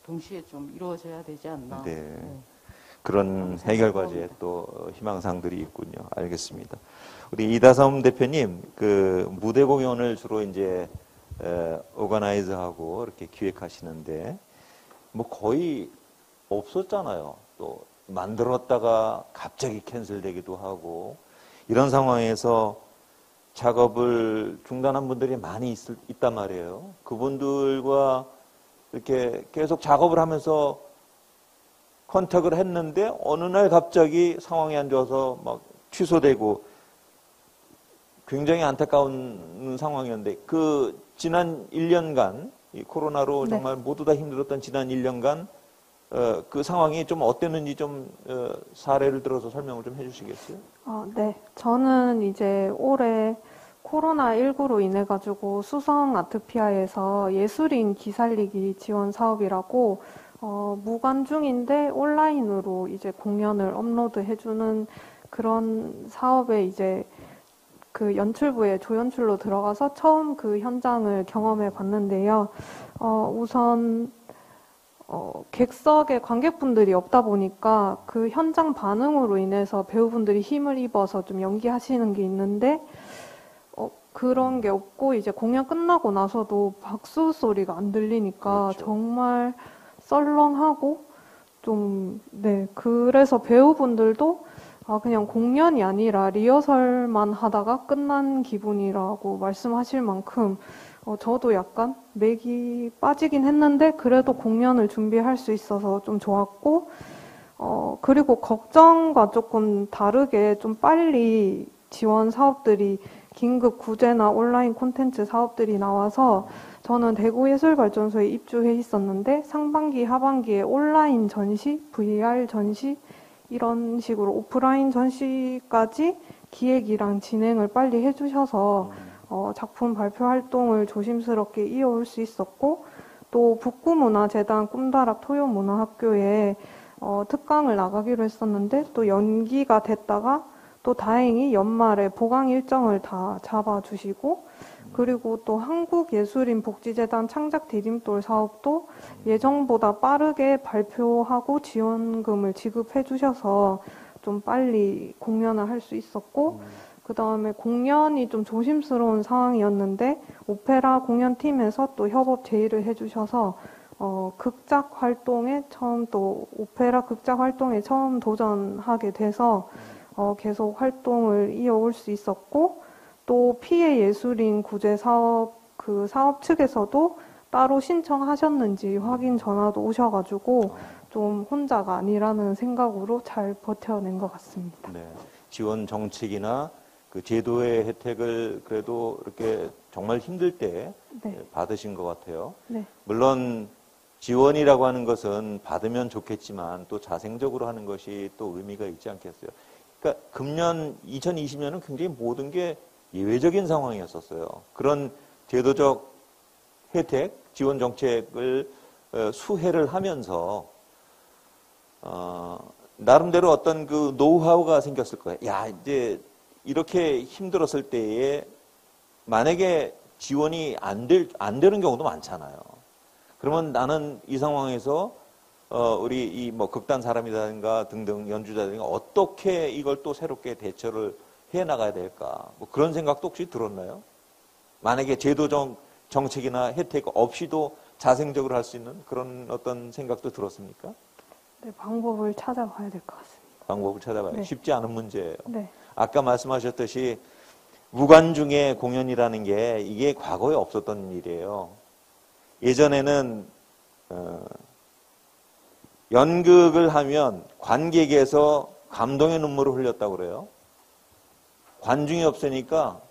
동시에 좀 이루어져야 되지 않나. 그런 해결 과제에 또 희망사항들이 있군요. 알겠습니다. 우리 이다솜 대표님, 그 무대 공연을 주로 이제 오거나이즈하고 이렇게 기획하시는데 뭐 거의 없었잖아요. 또 만들었다가 갑자기 캔슬되기도 하고 이런 상황에서 작업을 중단한 분들이 많이 있단 말이에요. 그분들과 이렇게 계속 작업을 하면서 컨택을 했는데 어느 날 갑자기 상황이 안 좋아서 막 취소되고 굉장히 안타까운 상황이었는데 그 지난 1년간 이 코로나로 정말 모두 다 힘들었던 지난 1년간 그 상황이 좀 어땠는지 좀 사례를 들어서 설명을 좀 해주시겠어요? 네. 저는 이제 올해 코로나19로 인해 가지고 수성 아트피아에서 예술인 기살리기 지원 사업이라고 무관중인데 온라인으로 이제 공연을 업로드해주는 그런 사업에 이제 그 연출부에 조연출로 들어가서 처음 그 현장을 경험해 봤는데요. 우선 객석에 관객분들이 없다 보니까 그 현장 반응으로 인해서 배우분들이 힘을 입어서 좀 연기하시는 게 있는데 그런 게 없고 이제 공연 끝나고 나서도 박수 소리가 안 들리니까 그렇죠. 정말 썰렁하고 좀, 네, 그래서 배우분들도 그냥 공연이 아니라 리허설만 하다가 끝난 기분이라고 말씀하실 만큼 저도 약간 맥이 빠지긴 했는데 그래도 공연을 준비할 수 있어서 좀 좋았고 그리고 걱정과 조금 다르게 좀 빨리 지원 사업들이 긴급 구제나 온라인 콘텐츠 사업들이 나와서 저는 대구예술발전소에 입주해 있었는데 상반기, 하반기에 온라인 전시, VR 전시 이런 식으로 오프라인 전시까지 기획이랑 진행을 빨리 해주셔서 작품 발표 활동을 조심스럽게 이어올 수 있었고 또 북구문화재단 꿈다락 토요문화학교에 특강을 나가기로 했었는데 또 연기가 됐다가 또 다행히 연말에 보강 일정을 다 잡아주시고 그리고 또 한국예술인복지재단 창작 디딤돌 사업도 예정보다 빠르게 발표하고 지원금을 지급해 주셔서 좀 빨리 공연을 할 수 있었고 그 다음에 공연이 좀 조심스러운 상황이었는데 오페라 공연팀에서 또 협업 제의를 해주셔서 극작 활동에 처음 또 오페라 극작 활동에 처음 도전하게 돼서 계속 활동을 이어올 수 있었고 또 피해 예술인 구제 사업 그 사업 측에서도 따로 신청하셨는지 확인 전화도 오셔가지고 좀 혼자가 아니라는 생각으로 잘 버텨낸 것 같습니다. 네. 지원 정책이나 그 제도의 혜택을 그래도 이렇게 정말 힘들 때 네. 받으신 것 같아요. 네. 물론 지원이라고 하는 것은 받으면 좋겠지만 또 자생적으로 하는 것이 또 의미가 있지 않겠어요. 그러니까 금년 2020년은 굉장히 모든 게 예외적인 상황이었었어요. 그런 제도적 혜택, 지원 정책을 수혜를 하면서 나름대로 어떤 그 노하우가 생겼을 거예요. 야, 이제 이렇게 힘들었을 때에 만약에 지원이 안 되는 경우도 많잖아요. 그러면 나는 이 상황에서 우리 이 뭐 극단 사람이라든가 등등 연주자들이 어떻게 이걸 또 새롭게 대처를 해 나가야 될까? 뭐 그런 생각도 혹시 들었나요? 만약에 제도적 정책이나 혜택 없이도 자생적으로 할 수 있는 그런 어떤 생각도 들었습니까? 네, 방법을 찾아봐야 될 것 같습니다. 방법을 찾아봐요. 네. 쉽지 않은 문제예요. 네. 아까 말씀하셨듯이 무관중의 공연이라는 게 이게 과거에 없었던 일이에요. 예전에는 연극을 하면 관객에서 감동의 눈물을 흘렸다고 그래요. 관중이 없으니까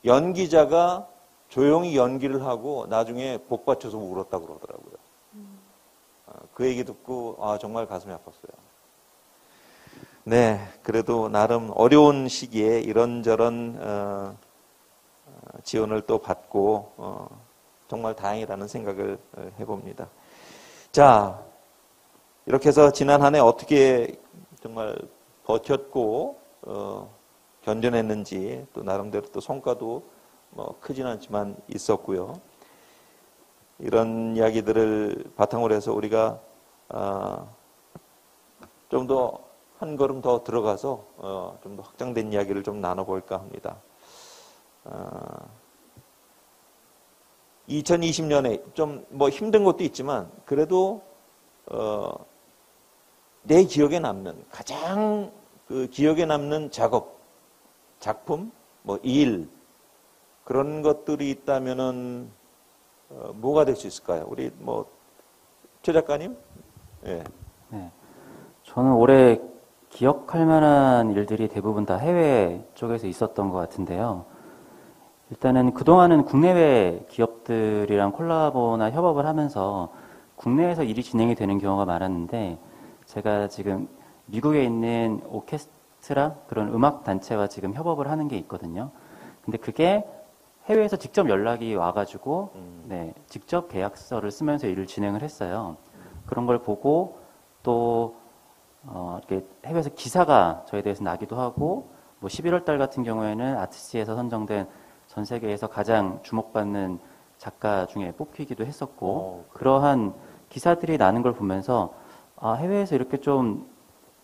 연기자가 조용히 연기를 하고 나중에 복받쳐서 울었다고 그러더라고요. 그 얘기 듣고 정말 가슴이 아팠어요. 네, 그래도 나름 어려운 시기에 이런저런 지원을 또 받고 정말 다행이라는 생각을 해봅니다. 자, 이렇게 해서 지난 한 해 어떻게 정말 버텼고 견뎌냈는지 또 나름대로 또 성과도 뭐 크진 않지만 있었고요. 이런 이야기들을 바탕으로 해서 우리가 좀 더 한 걸음 더 들어가서 좀 더 확장된 이야기를 좀 나눠볼까 합니다. 2020년에 좀 뭐 힘든 것도 있지만 그래도 내 기억에 남는 가장 그 기억에 남는 작품, 뭐 일 그런 것들이 있다면은 뭐가 될 수 있을까요? 우리 뭐 최 작가님? 예. 네. 저는 올해 기억할 만한 일들이 대부분 다 해외 쪽에서 있었던 것 같은데요. 일단은 그동안은 국내외 기업들이랑 콜라보나 협업을 하면서 국내에서 일이 진행이 되는 경우가 많았는데 제가 지금 미국에 있는 오케스트라 그런 음악 단체와 지금 협업을 하는 게 있거든요. 근데 그게 해외에서 직접 연락이 와가지고 네, 직접 계약서를 쓰면서 일을 진행을 했어요. 그런 걸 보고 또 이렇게 해외에서 기사가 저에 대해서 나기도 하고 뭐 11월 달 같은 경우에는 아트시에서 선정된 전 세계에서 가장 주목받는 작가 중에 뽑히기도 했었고 그러한 기사들이 나는 걸 보면서 해외에서 이렇게 좀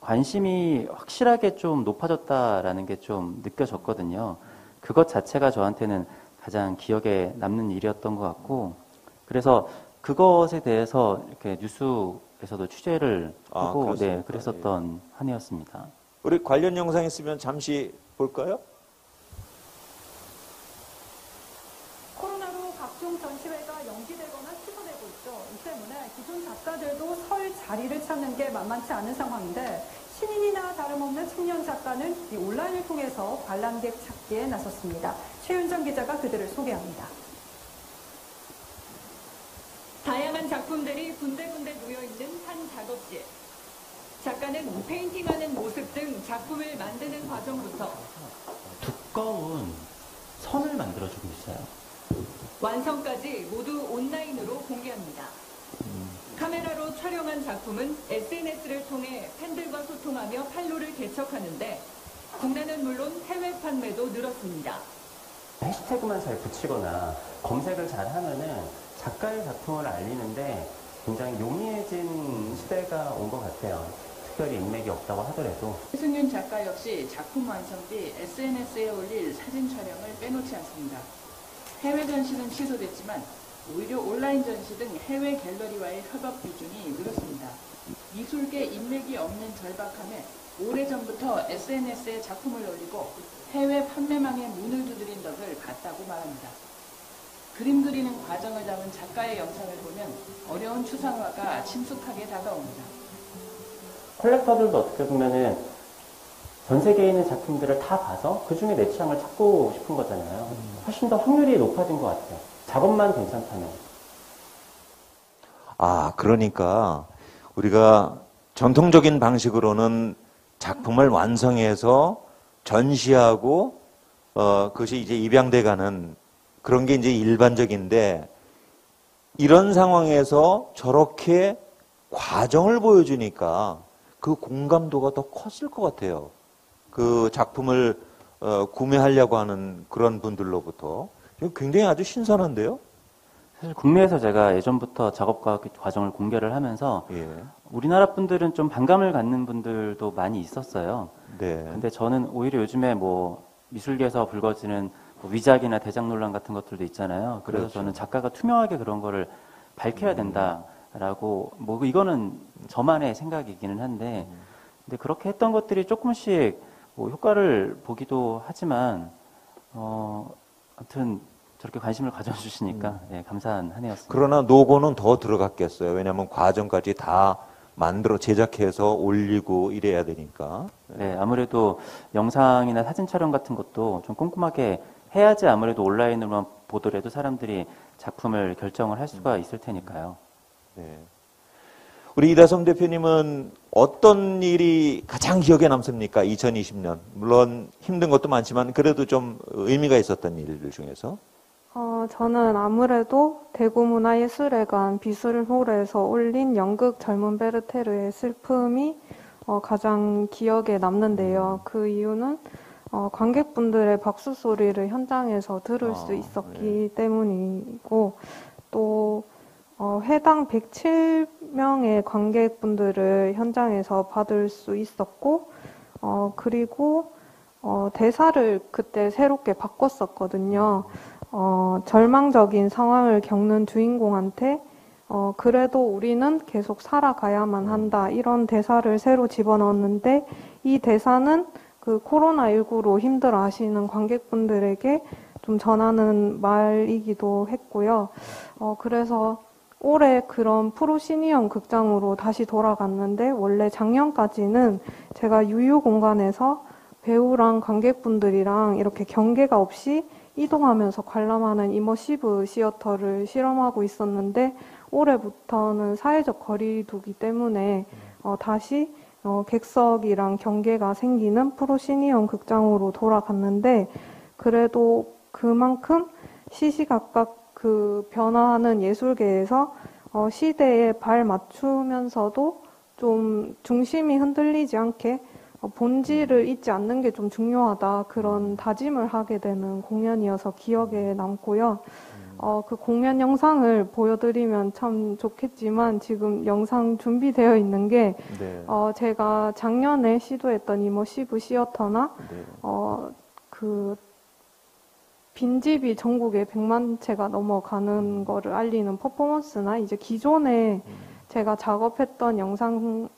관심이 확실하게 좀 높아졌다라는 게 좀 느껴졌거든요. 그것 자체가 저한테는 가장 기억에 남는 일이었던 것 같고, 그래서 그것에 대해서 이렇게 뉴스에서도 취재를 하고, 그렇습니까? 네, 그랬었던 한 해였습니다. 우리 관련 영상 있으면 잠시 볼까요? 코로나로 각종 전시회가 연기되거나 취소되고 있죠. 이 때문에 기존 작가들도 설 자리를 찾는 게 만만치 않은 상황인데 신인이나 다름없는 청년 작가는 이 온라인을 통해서 관람객 찾기에 나섰습니다. 최윤정 기자가 그들을 소개합니다. 다양한 작품들이 군데군데 놓여있는 한 작업실. 작가는 페인팅하는 모습 등 작품을 만드는 과정부터 두꺼운 선을 만들어주고 있어요. 완성까지 모두 온라인으로 공개합니다. 카메라로 촬영한 작품은 SNS를 통해 팬들과 소통하며 판로를 개척하는데 국내는 물론 해외 판매도 늘었습니다. 해시태그만 잘 붙이거나 검색을 잘 하면은 작가의 작품을 알리는데 굉장히 용이해진 시대가 온 것 같아요. 특별히 인맥이 없다고 하더라도. 최승윤 작가 역시 작품 완성 뒤 SNS에 올릴 사진 촬영을 빼놓지 않습니다. 해외 전시는 취소됐지만 오히려 온라인 전시 등 해외 갤러리와의 협업 비중이 늘었습니다. 미술계 인맥이 없는 절박함에 오래전부터 SNS에 작품을 올리고 해외 판매망에 문을 두드린 덕을 봤다고 말합니다. 그림 그리는 과정을 담은 작가의 영상을 보면 어려운 추상화가 친숙하게 다가옵니다. 컬렉터들도 어떻게 보면은 전 세계에 있는 작품들을 다 봐서 그 중에 내 취향을 찾고 싶은 거잖아요. 훨씬 더 확률이 높아진 것 같아요. 작업만 괜찮다면. 그러니까 우리가 전통적인 방식으로는 작품을 완성해서 전시하고 그것이 이제 입양돼 가는 그런 게 이제 일반적인데 이런 상황에서 저렇게 과정을 보여주니까 그 공감도가 더 컸을 것 같아요. 그 작품을 구매하려고 하는 그런 분들로부터 굉장히 아주 신선한데요. 사실 국내에서 제가 예전부터 작업 과정을 공개를 하면서 예. 우리나라 분들은 좀 반감을 갖는 분들도 많이 있었어요. 네. 근데 저는 오히려 요즘에 뭐 미술계에서 불거지는 뭐 위작이나 대작 논란 같은 것들도 있잖아요. 그래서 그렇죠. 저는 작가가 투명하게 그런 거를 밝혀야 된다라고 뭐 이거는 저만의 생각이기는 한데 근데 그렇게 했던 것들이 조금씩 뭐 효과를 보기도 하지만 아무튼 저렇게 관심을 가져주시니까 예, 감사한 한 해였습니다. 그러나 노고는 더 들어갔겠어요. 왜냐하면 과정까지 다 만들어 제작해서 올리고 이래야 되니까. 네, 아무래도 영상이나 사진 촬영 같은 것도 좀 꼼꼼하게 해야지 아무래도 온라인으로만 보더라도 사람들이 작품을 결정을 할 수가 있을 테니까요. 네. 우리 이다솜 대표님은 어떤 일이 가장 기억에 남습니까? 2020년. 물론 힘든 것도 많지만 그래도 좀 의미가 있었던 일들 중에서. 저는 아무래도 대구문화예술회관 비술홀에서 올린 연극 젊은 베르테르의 슬픔이 가장 기억에 남는데요. 그 이유는 관객분들의 박수 소리를 현장에서 들을 수 있었기 때문이고 또 회당 107명의 관객분들을 현장에서 받을 수 있었고 그리고 대사를 그때 새롭게 바꿨었거든요. 절망적인 상황을 겪는 주인공한테 그래도 우리는 계속 살아가야만 한다 이런 대사를 새로 집어넣었는데 이 대사는 그 코로나19로 힘들어하시는 관객분들에게 좀 전하는 말이기도 했고요. 그래서 올해 그런 프로시니엄 극장으로 다시 돌아갔는데 원래 작년까지는 제가 유유 공간에서 배우랑 관객분들이랑 이렇게 경계가 없이 이동하면서 관람하는 이머시브 시어터를 실험하고 있었는데 올해부터는 사회적 거리두기 때문에 다시 객석이랑 경계가 생기는 프로시니엄 극장으로 돌아갔는데 그래도 그만큼 시시각각 그 변화하는 예술계에서 시대에 발 맞추면서도 좀 중심이 흔들리지 않게 본질을 잊지 않는 게 좀 중요하다 그런 다짐을 하게 되는 공연이어서 기억에 남고요. 그 공연 영상을 보여드리면 참 좋겠지만 지금 영상 준비되어 있는 게 네. 제가 작년에 시도했던 이머시브 시어터나 네. 그 빈집이 전국에 100만 채가 넘어가는 거를 알리는 퍼포먼스나 이제 기존에 제가 작업했던 연극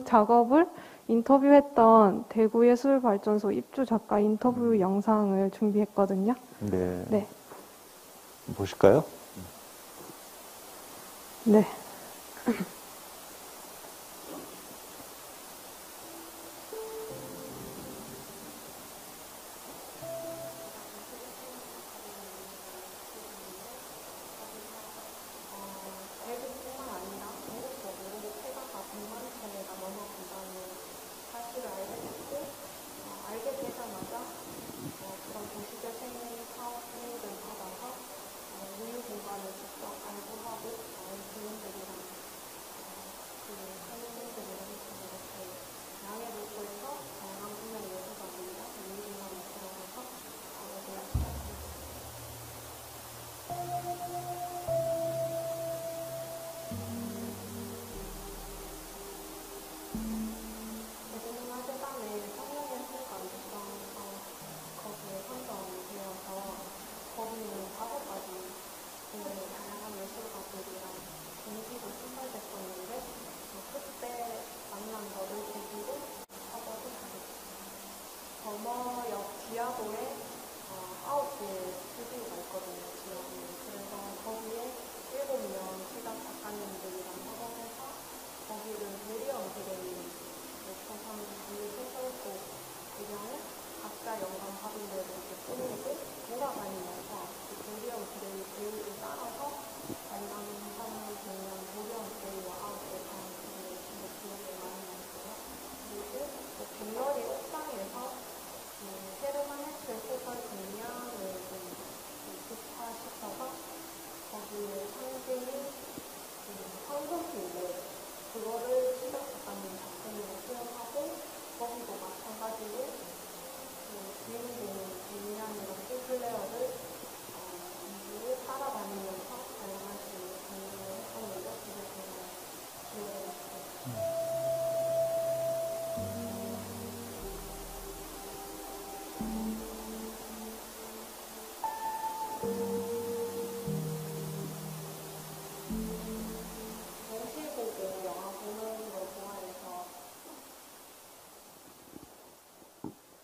작업을 인터뷰했던 대구예술발전소 입주 작가 인터뷰 영상을 준비했거든요. 네. 네. 보실까요? 네.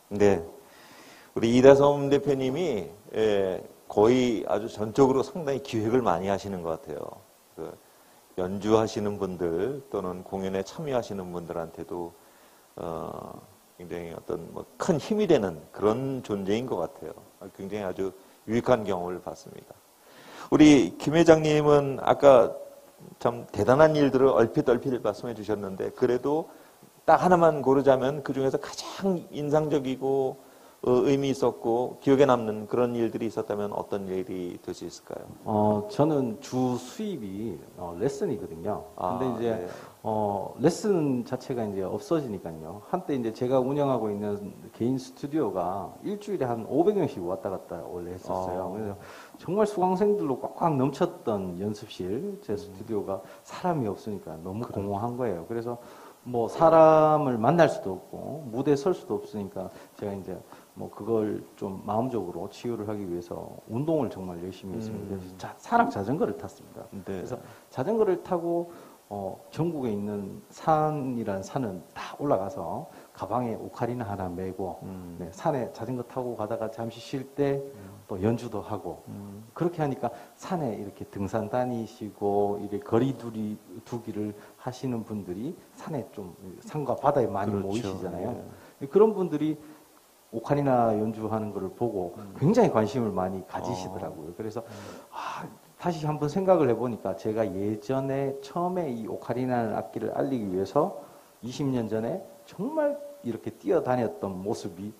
네. 우리 이다솜 대표님이 거의 아주 전적으로 상당히 기획을 많이 하시는 것 같아요. 그 연주하시는 분들 또는 공연에 참여하시는 분들한테도 굉장히 어떤 큰 힘이 되는 그런 존재인 것 같아요. 굉장히 아주 유익한 경험을 봤습니다. 우리 김 회장님은 아까 참 대단한 일들을 얼핏 말씀해 주셨는데 그래도 딱 하나만 고르자면 그 중에서 가장 인상적이고 의미 있었고 기억에 남는 그런 일들이 있었다면 어떤 일이 될 수 있을까요? 저는 주 수입이 레슨이거든요. 근데 이제 네. 레슨 자체가 이제 없어지니까요. 한때 이제 제가 운영하고 있는 개인 스튜디오가 일주일에 한 500명씩 왔다 갔다 원래 했었어요. 그래서 정말 수강생들로 꽉꽉 넘쳤던 연습실, 제 스튜디오가 사람이 없으니까 너무 공허한 거예요. 그래서 뭐 사람을 만날 수도 없고 무대에 설 수도 없으니까 제가 이제 뭐 그걸 좀 마음적으로 치유를 하기 위해서 운동을 정말 열심히 했습니다. 산악 자전거를 탔습니다. 네. 그래서 자전거를 타고 전국에 있는 산이라는 산은 다 올라가서 가방에 오카리나 하나 메고 네, 산에 자전거 타고 가다가 잠시 쉴 때 또 연주도 하고 그렇게 하니까 산에 이렇게 등산 다니시고 이렇게 거리 두기를 하시는 분들이 산에 좀 산과 바다에 많이 그렇죠. 모이시잖아요. 그런 분들이 오카리나 연주하는 것을 보고 굉장히 관심을 많이 가지시더라고요. 그래서 다시 한번 생각을 해보니까 제가 예전에 처음에 이 오카리나라는 악기를 알리기 위해서 20년 전에 정말 이렇게 뛰어다녔던 모습이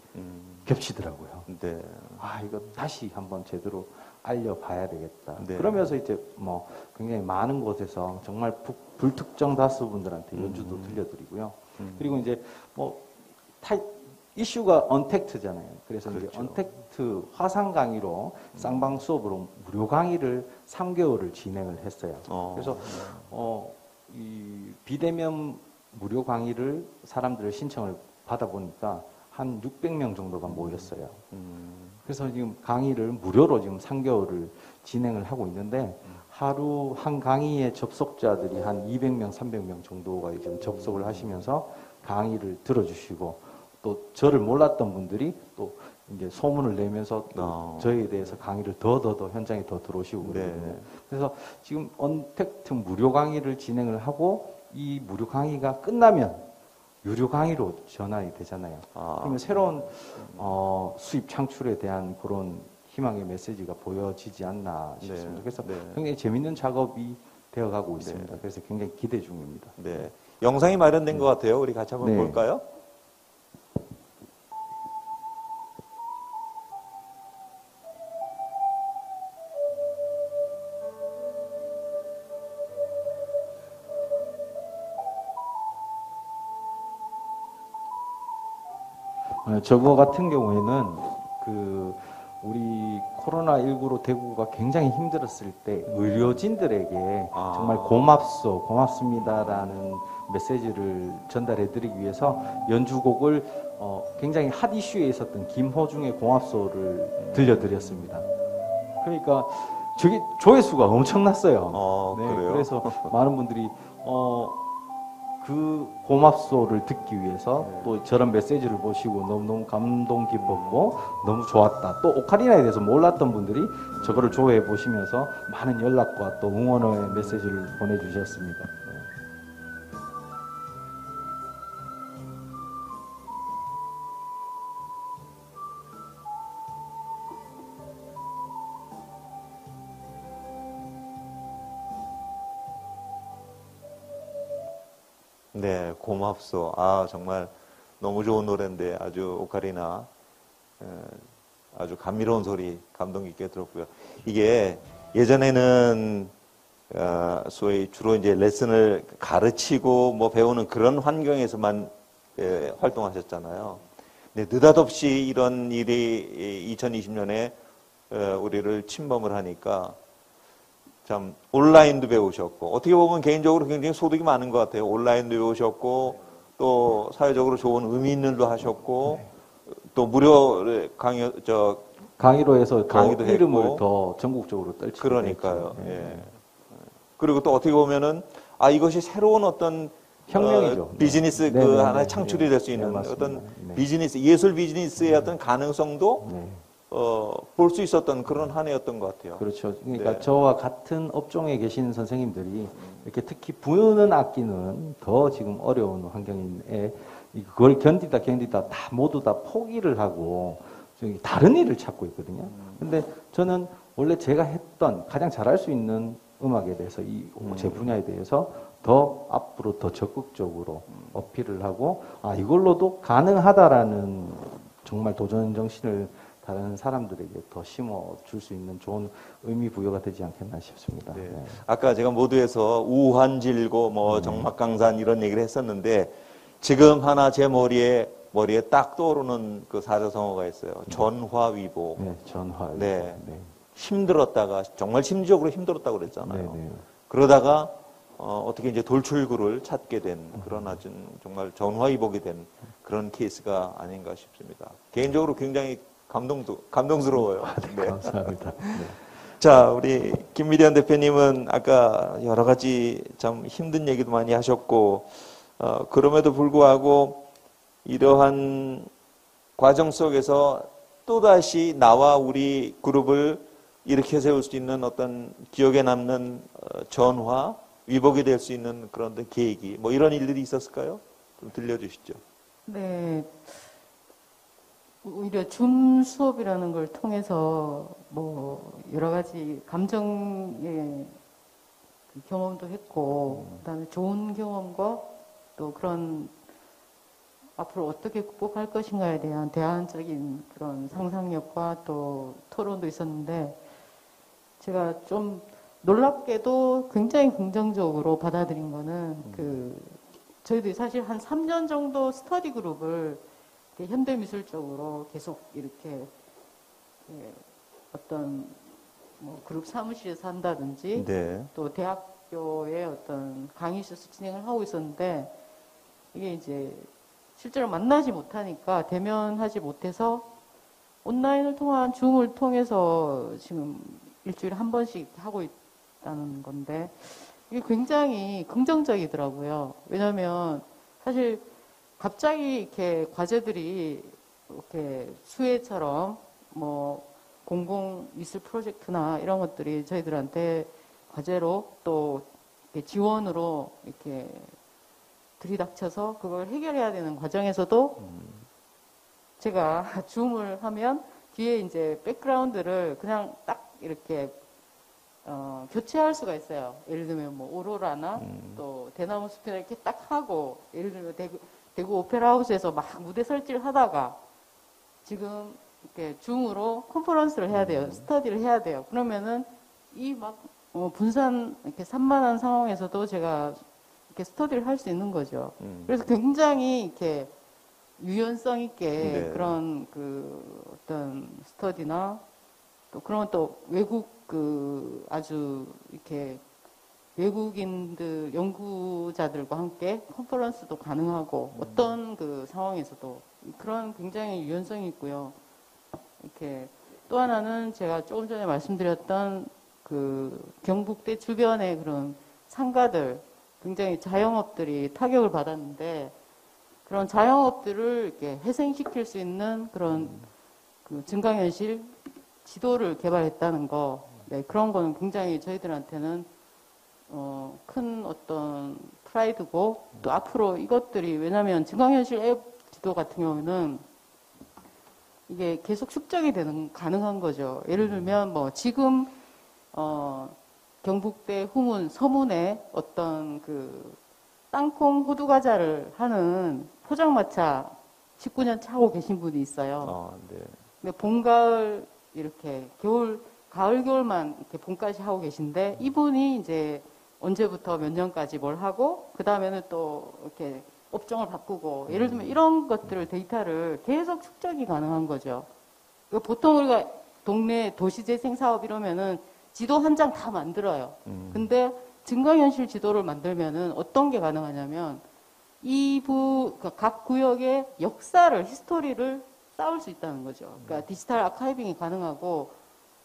겹치더라고요. 네. 이거 다시 한번 제대로 알려봐야 되겠다. 네. 그러면서 이제 뭐 굉장히 많은 곳에서 정말 불특정 다수분들한테 연주도 들려드리고요. 그리고 이제 뭐 이슈가 언택트잖아요. 그래서 이제 그렇죠. 언택트 화상 강의로 쌍방 수업으로 무료 강의를 3개월을 진행을 했어요. 그래서 이 비대면 무료 강의를 사람들의 신청을 받아보니까 한 600명 정도가 모였어요. 그래서 지금 강의를 무료로 지금 3개월을 진행을 하고 있는데 하루 한 강의의 접속자들이 한 200명, 300명 정도가 지금 접속을 하시면서 강의를 들어주시고 또 저를 몰랐던 분들이 또 이제 소문을 내면서 또 저에 대해서 강의를 더 현장에 더 들어오시고 그러거든요. 네. 그래서 지금 언택트 무료 강의를 진행을 하고 이 무료 강의가 끝나면 유료 강의로 전환이 되잖아요. 그러면 새로운 수입 창출에 대한 그런 희망의 메시지가 보여지지 않나 싶습니다. 그래서 굉장히 재밌는 작업이 되어가고 있습니다. 그래서 굉장히 기대 중입니다. 네. 영상이 마련된 것 같아요. 우리 같이 한번 볼까요? 저거 같은 경우에는 우리 코로나19로 대구가 굉장히 힘들었을 때 의료진들에게 정말 고맙습니다라는 메시지를 전달해 드리기 위해서 연주곡을 굉장히 핫 이슈에 있었던 김호중의 공합소를 들려드렸습니다. 그러니까 저기 조회수가 엄청났어요. 그래요? 그래서 많은 분들이 그 고맙소를 듣기 위해서 또 저런 메시지를 보시고 너무너무 감동 깊었고 너무 좋았다. 또 오카리나에 대해서 몰랐던 분들이 저거를 조회해 보시면서 많은 연락과 또 응원의 메시지를 보내주셨습니다. 네, 고맙소. 정말 너무 좋은 노래인데 아주 오카리나 아주 감미로운 소리 감동 깊게 들었고요. 이게 예전에는 소위 주로 이제 레슨을 가르치고 뭐 배우는 그런 환경에서만 활동하셨잖아요. 근데 느닷없이 이런 일이 2020년에 우리를 침범을 하니까 참 온라인도 배우셨고 어떻게 보면 개인적으로 굉장히 소득이 많은 것 같아요. 온라인도 배우셨고 또 사회적으로 좋은 의미 있는 일도 하셨고 또 무료 강의로 해서 강의도 이름을 했고. 더 전국적으로 떨치고 그러니까요. 예. 그리고 또 어떻게 보면은 이것이 새로운 어떤 혁명이죠. 비즈니스 네. 하나의 창출이 될 수 있는 맞습니다. 어떤 네. 비즈니스 예술 비즈니스의 어떤 가능성도 볼 수 있었던 그런 한 해였던 것 같아요. 그렇죠. 그러니까 저와 같은 업종에 계시는 선생님들이 이렇게 특히 부는 악기는 더 지금 어려운 환경에 그걸 견디다 다 모두 다 포기를 하고 다른 일을 찾고 있거든요. 근데 저는 원래 제가 했던 가장 잘할 수 있는 음악에 대해서 제 분야에 대해서 더 앞으로 더 적극적으로 어필을 하고 이걸로도 가능하다라는 정말 도전 정신을 다른 사람들에게 더 심어줄 수 있는 좋은 의미 부여가 되지 않겠나 싶습니다. 네. 아까 제가 모두에서 우환질고 정막강산 이런 얘기를 했었는데 지금 하나 제 머리에 딱 떠오르는 그 사자성어가 있어요. 전화위복. 네, 전화위복. 네. 힘들었다가 정말 심리적으로 힘들었다고 그랬잖아요. 네. 그러다가 어떻게 이제 돌출구를 찾게 된 그런 아주 정말 전화위복이 된 그런 케이스가 아닌가 싶습니다. 개인적으로 굉장히 감동스러워요. 네. 감사합니다. 네. 자, 우리 김미련 대표님은 아까 여러 가지 참 힘든 얘기도 많이 하셨고, 그럼에도 불구하고 이러한 과정 속에서 또다시 나와 우리 그룹을 일으켜 세울 수 있는 어떤 기억에 남는 전화, 위복이 될 수 있는 그런 계획이, 이런 일들이 있었을까요? 좀 들려주시죠. 네. 오히려 줌 수업이라는 걸 통해서 여러 가지 감정의 경험도 했고, 그다음에 좋은 경험과 또 그런 앞으로 어떻게 극복할 것인가에 대한 대안적인 그런 상상력과 또 토론도 있었는데, 제가 좀 놀랍게도 굉장히 긍정적으로 받아들인 거는 저희들이 사실 한 3년 정도 스터디 그룹을 현대미술적으로 계속 이렇게 어떤 뭐 그룹 사무실에서 한다든지 네. 또 대학교의 어떤 강의실에서 진행을 하고 있었는데 이게 이제 실제로 만나지 못하니까 대면하지 못해서 온라인을 통한 줌을 통해서 지금 일주일에 한 번씩 하고 있다는 건데 이게 굉장히 긍정적이더라고요. 왜냐하면 사실 갑자기 이렇게 과제들이 이렇게 수혜처럼 뭐 공공미술 프로젝트나 이런 것들이 저희들한테 과제로 또 이렇게 지원으로 이렇게 들이닥쳐서 그걸 해결해야 되는 과정에서도 제가 줌을 하면 뒤에 이제 백그라운드를 그냥 딱 이렇게 교체할 수가 있어요. 예를 들면 뭐 오로라나 또 대나무 숲이나 이렇게 딱 하고 예를 들면 대구 오페라 하우스에서 막 무대 설치를 하다가 지금 이렇게 줌으로 컨퍼런스를 해야 돼요. 스터디를 해야 돼요. 그러면은 이 막 분산 이렇게 산만한 상황에서도 제가 이렇게 스터디를 할 수 있는 거죠. 그래서 굉장히 이렇게 유연성 있게 네. 그런 그 어떤 스터디나 또 그런 또 외국 그 아주 이렇게 외국인들 연구자들과 함께 컨퍼런스도 가능하고 어떤 그 상황에서도 그런 굉장히 유연성이 있고요. 이렇게 또 하나는 제가 조금 전에 말씀드렸던 그 경북대 주변의 그런 상가들 굉장히 자영업들이 타격을 받았는데 그런 자영업들을 이렇게 회생시킬 수 있는 그런 그 증강현실 지도를 개발했다는 거, 네, 그런 거는 굉장히 저희들한테는 큰 어떤 프라이드고 또 앞으로 이것들이 왜냐하면 증강현실 앱 지도 같은 경우는 이게 계속 축적이 가능한 거죠. 예를 들면 뭐 지금 경북대 후문 서문에 어떤 그 땅콩 호두과자를 하는 포장마차 19년 차 하고 계신 분이 있어요. 네. 근데 봄, 가을 이렇게 겨울, 가을, 겨울만 이렇게 봄까지 하고 계신데 이분이 이제 언제부터 몇 년까지 뭘 하고 그 다음에는 또 이렇게 업종을 바꾸고 예를 들면 이런 것들을 데이터를 계속 축적이 가능한 거죠. 보통 우리가 동네 도시재생 사업 이러면은 지도 한 장 다 만들어요. 근데 증강현실 지도를 만들면은 어떤 게 가능하냐면 각 구역의 역사를, 히스토리를 쌓을 수 있다는 거죠. 그러니까 디지털 아카이빙이 가능하고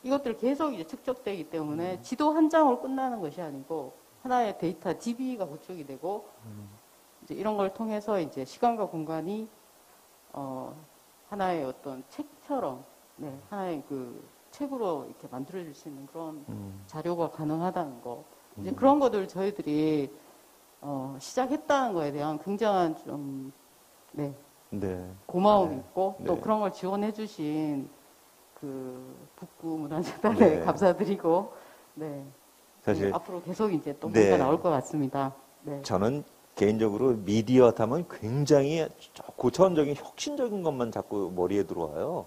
이것들 계속 이제 축적되기 때문에 지도 한 장으로 끝나는 것이 아니고 하나의 데이터 DB가 구축이 되고 이제 이런 걸 통해서 이제 시간과 공간이 하나의 어떤 책처럼 네, 하나의 그 책으로 이렇게 만들어질 수 있는 그런 자료가 가능하다는 거. 이제 그런 것들 저희들이 시작했다는 거에 대한 굉장한 좀 네, 네. 고마움이 네. 있고 또 네. 그런 걸 지원해주신 그 북구문화재단에 네. 감사드리고 네. 사실 네, 앞으로 계속 이제 또 네. 뭔가 나올 것 같습니다. 네. 저는 개인적으로 미디어 하면 굉장히 고차원적인 혁신적인 것만 자꾸 머리에 들어와요.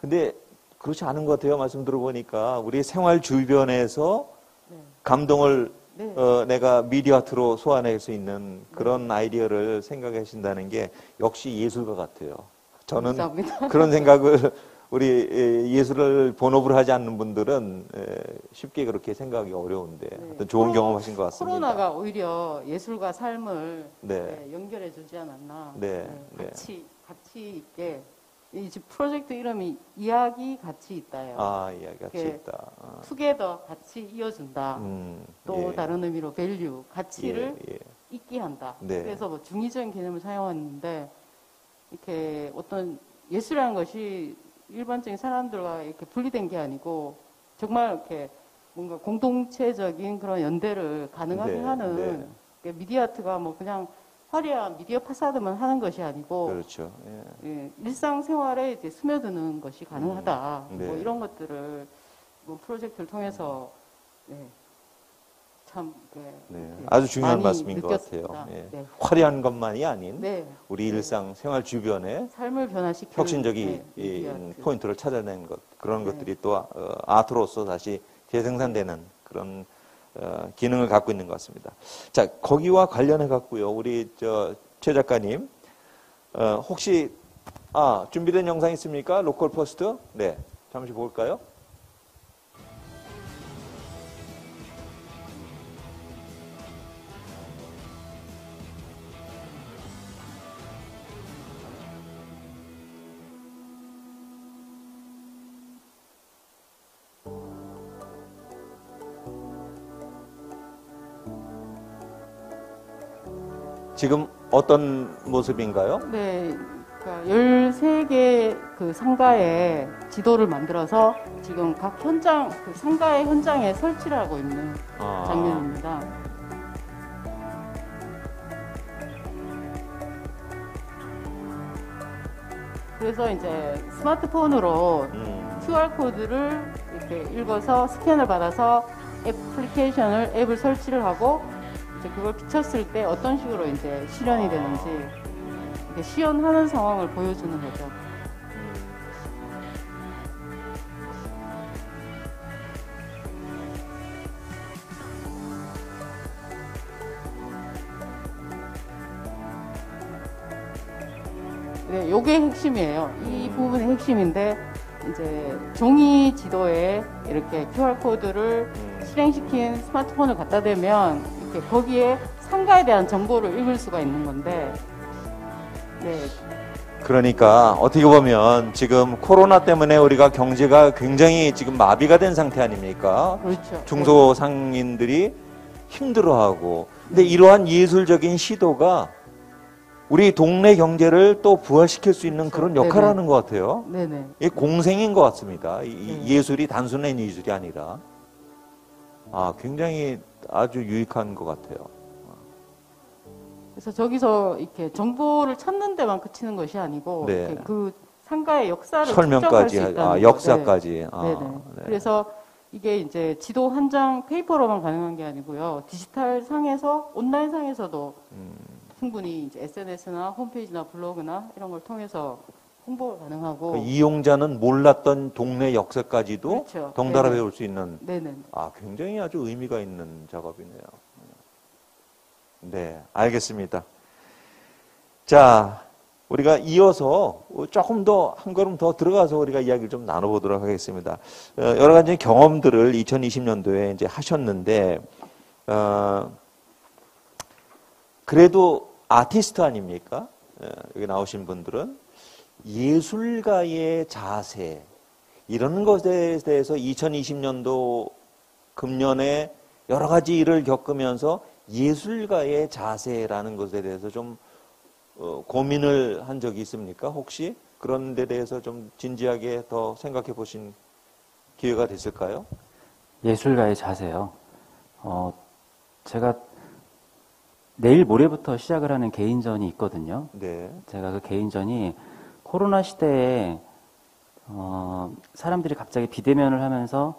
근데 그렇지 않은 것 같아요. 말씀 들어보니까 우리 생활 주변에서 네. 감동을 네. 내가 미디어 아트로 소환할 수 있는 그런 아이디어를 생각하신다는 게 역시 예술가 같아요. 저는 감사합니다. 그런 생각을 우리 예술을 본업으로 하지 않는 분들은 쉽게 그렇게 생각하기 어려운데 네. 어떤 좋은 경험하신 것 같습니다. 코로나가 오히려 예술과 삶을 네. 네, 연결해 주지 않았나. 네. 네. 같이 있게. 이 프로젝트 이름이 이야기 같이 있다요. 아, 이야기 같이 이렇게 있다. 투게더 같이 이어준다. 또 예. 다른 의미로 밸류 가치를 예, 예. 있게 한다. 네. 그래서 뭐 중의적인 개념을 사용하는데 이렇게 어떤 예술이라는 것이 일반적인 사람들과 이렇게 분리된 게 아니고 정말 이렇게 뭔가 공동체적인 그런 연대를 가능하게 네, 하는 네. 그러니까 미디어 아트가 뭐 그냥 화려한 미디어 파사드만 하는 것이 아니고 그렇죠. 예. 예, 일상생활에 이제 스며드는 것이 가능하다. 네. 뭐 이런 것들을 뭐 프로젝트를 통해서 네, 참 네. 이렇게 아주 중요한 많이 말씀인 느꼈습니다. 것 같아요. 예. 네. 화려한 것만이 아닌 네. 우리 일상 생활 주변에 삶을 변화시키는 혁신적인 네, 이 미디어 아트. 포인트를 찾아내는 것 그런 네. 것들이 또 아트로서 다시 재생산되는 그런 기능을 갖고 있는 것 같습니다. 자, 거기와 관련해 갖고요. 우리 최 작가님 혹시 준비된 영상 있습니까? 로컬 포스트? 네. 잠시 볼까요? 지금 어떤 모습인가요? 네, 그러니까 13개 그 상가에 지도를 만들어서 지금 각 현장, 그 상가의 현장에 설치를 하고 있는 장면입니다. 그래서 이제 스마트폰으로 QR코드를 이렇게 읽어서 스캔을 받아서 앱을 설치를 하고 이제 그걸 비쳤을 때 어떤 식으로 이제 실현이 되는지 이렇게 시연하는 상황을 보여주는 거죠. 네, 요게 핵심이에요. 이 부분이 핵심인데 이제 종이 지도에 이렇게 QR코드를 실행시킨 스마트폰을 갖다 대면 이렇게 거기에 상가에 대한 정보를 읽을 수가 있는 건데, 네. 그러니까 어떻게 보면 지금 코로나 때문에 우리가 경제가 굉장히 지금 마비가 된 상태 아닙니까? 그렇죠. 중소상인들이 힘들어하고. 근데 이러한 예술적인 시도가 우리 동네 경제를 또 부활시킬 수 있는 그런 역할을 하는 것 같아요. 네네. 이게 공생인 것 같습니다. 예술이 단순한 예술이 아니라. 굉장히 아주 유익한 것 같아요. 그래서 저기서 이렇게 정보를 찾는 데만 그치는 것이 아니고 네. 이렇게 그 상가의 역사를 설명까지, 측정할 수 있다는 역사까지. 네네. 네. 그래서 이게 이제 지도 한 장 페이퍼로만 가능한 게 아니고요. 디지털 상에서 온라인 상에서도 충분히 이제 SNS나 홈페이지나 블로그나 이런 걸 통해서 홍보가 가능하고 이용자는 몰랐던 동네 역사까지도 그렇죠. 덩달아 네네. 배울 수 있는 네네. 굉장히 아주 의미가 있는 작업이네요. 네, 알겠습니다. 자, 우리가 이어서 조금 더, 한 걸음 더 들어가서 우리가 이야기를 좀 나눠보도록 하겠습니다. 여러 가지 경험들을 2020년도에 이제 하셨는데, 그래도 아티스트 아닙니까? 여기 나오신 분들은 예술가의 자세, 이런 것에 대해서 2020년도 금년에 여러 가지 일을 겪으면서 예술가의 자세라는 것에 대해서 좀 고민을 한 적이 있습니까? 혹시 그런 데 대해서 좀 진지하게 더 생각해 보신 기회가 됐을까요? 예술가의 자세요. 제가 내일 모레부터 시작을 하는 개인전이 있거든요. 네. 제가 그 개인전이 코로나 시대에 사람들이 갑자기 비대면을 하면서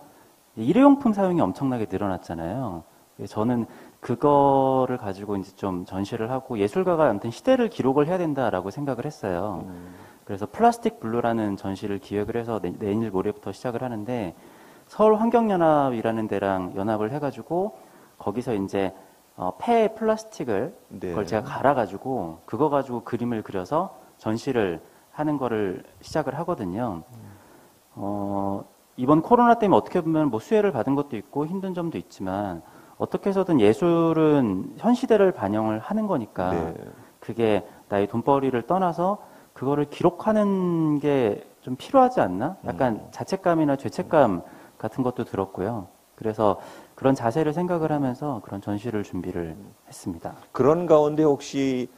일회용품 사용이 엄청나게 늘어났잖아요. 저는 그거를 가지고 이제 좀 전시를 하고 예술가가 아무튼 시대를 기록을 해야 된다라고 생각을 했어요. 그래서 플라스틱 블루라는 전시를 기획을 해서 내일 모레부터 시작을 하는데 서울 환경연합이라는 데랑 연합을 해가지고 거기서 이제 폐 플라스틱을 네. 그걸 제가 갈아가지고 그거 가지고 그림을 그려서 전시를 하는 거를 시작을 하거든요. 이번 코로나 때문에 어떻게 보면 뭐 수혜를 받은 것도 있고 힘든 점도 있지만 어떻게 해서든 예술은 현 시대를 반영을 하는 거니까 네. 그게 나의 돈벌이를 떠나서 그거를 기록하는 게 좀 필요하지 않나? 약간 자책감이나 죄책감 같은 것도 들었고요. 그래서 그런 자세를 생각을 하면서 그런 전시를 준비를 했습니다. 그런 가운데 혹시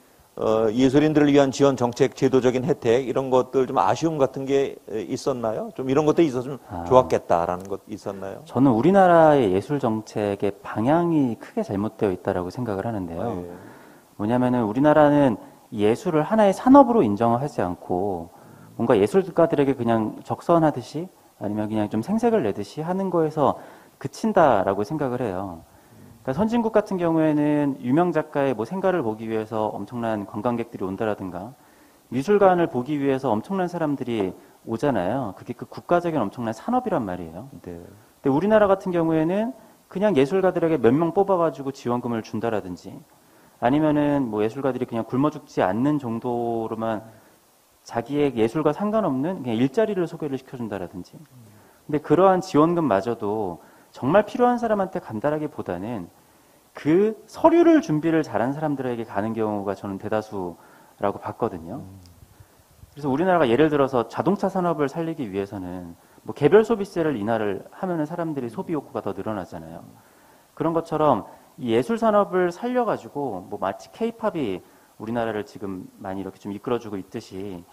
예술인들을 위한 지원 정책, 제도적인 혜택 이런 것들 좀 아쉬움 같은 게 있었나요? 좀 이런 것들이 있었으면 좋았겠다라는 것 있었나요? 저는 우리나라의 예술 정책의 방향이 크게 잘못되어 있다라고 생각을 하는데요. 네. 뭐냐면은 우리나라는 예술을 하나의 산업으로 인정을 하지 않고 뭔가 예술가들에게 그냥 적선하듯이 아니면 그냥 좀 생색을 내듯이 하는 거에서 그친다라고 생각을 해요. 그러니까 선진국 같은 경우에는 유명 작가의 뭐 생가를 보기 위해서 엄청난 관광객들이 온다라든가 미술관을 보기 위해서 엄청난 사람들이 오잖아요. 그게 그 국가적인 엄청난 산업이란 말이에요. 네. 근데 우리나라 같은 경우에는 그냥 예술가들에게 몇 명 뽑아가지고 지원금을 준다라든지 아니면은 뭐 예술가들이 그냥 굶어 죽지 않는 정도로만 자기의 예술과 상관없는 그냥 일자리를 소개를 시켜준다라든지. 근데 그러한 지원금마저도 정말 필요한 사람한테 간다라기보다는 그 서류를 준비를 잘한 사람들에게 가는 경우가 저는 대다수라고 봤거든요. 그래서 우리나라가 예를 들어서 자동차 산업을 살리기 위해서는 뭐 개별 소비세를 인하를 하면은 사람들이 소비 욕구가 더 늘어나잖아요. 그런 것처럼 이 예술 산업을 살려가지고 뭐 마치 케이팝이 우리나라를 지금 많이 이렇게 좀 이끌어주고 있듯이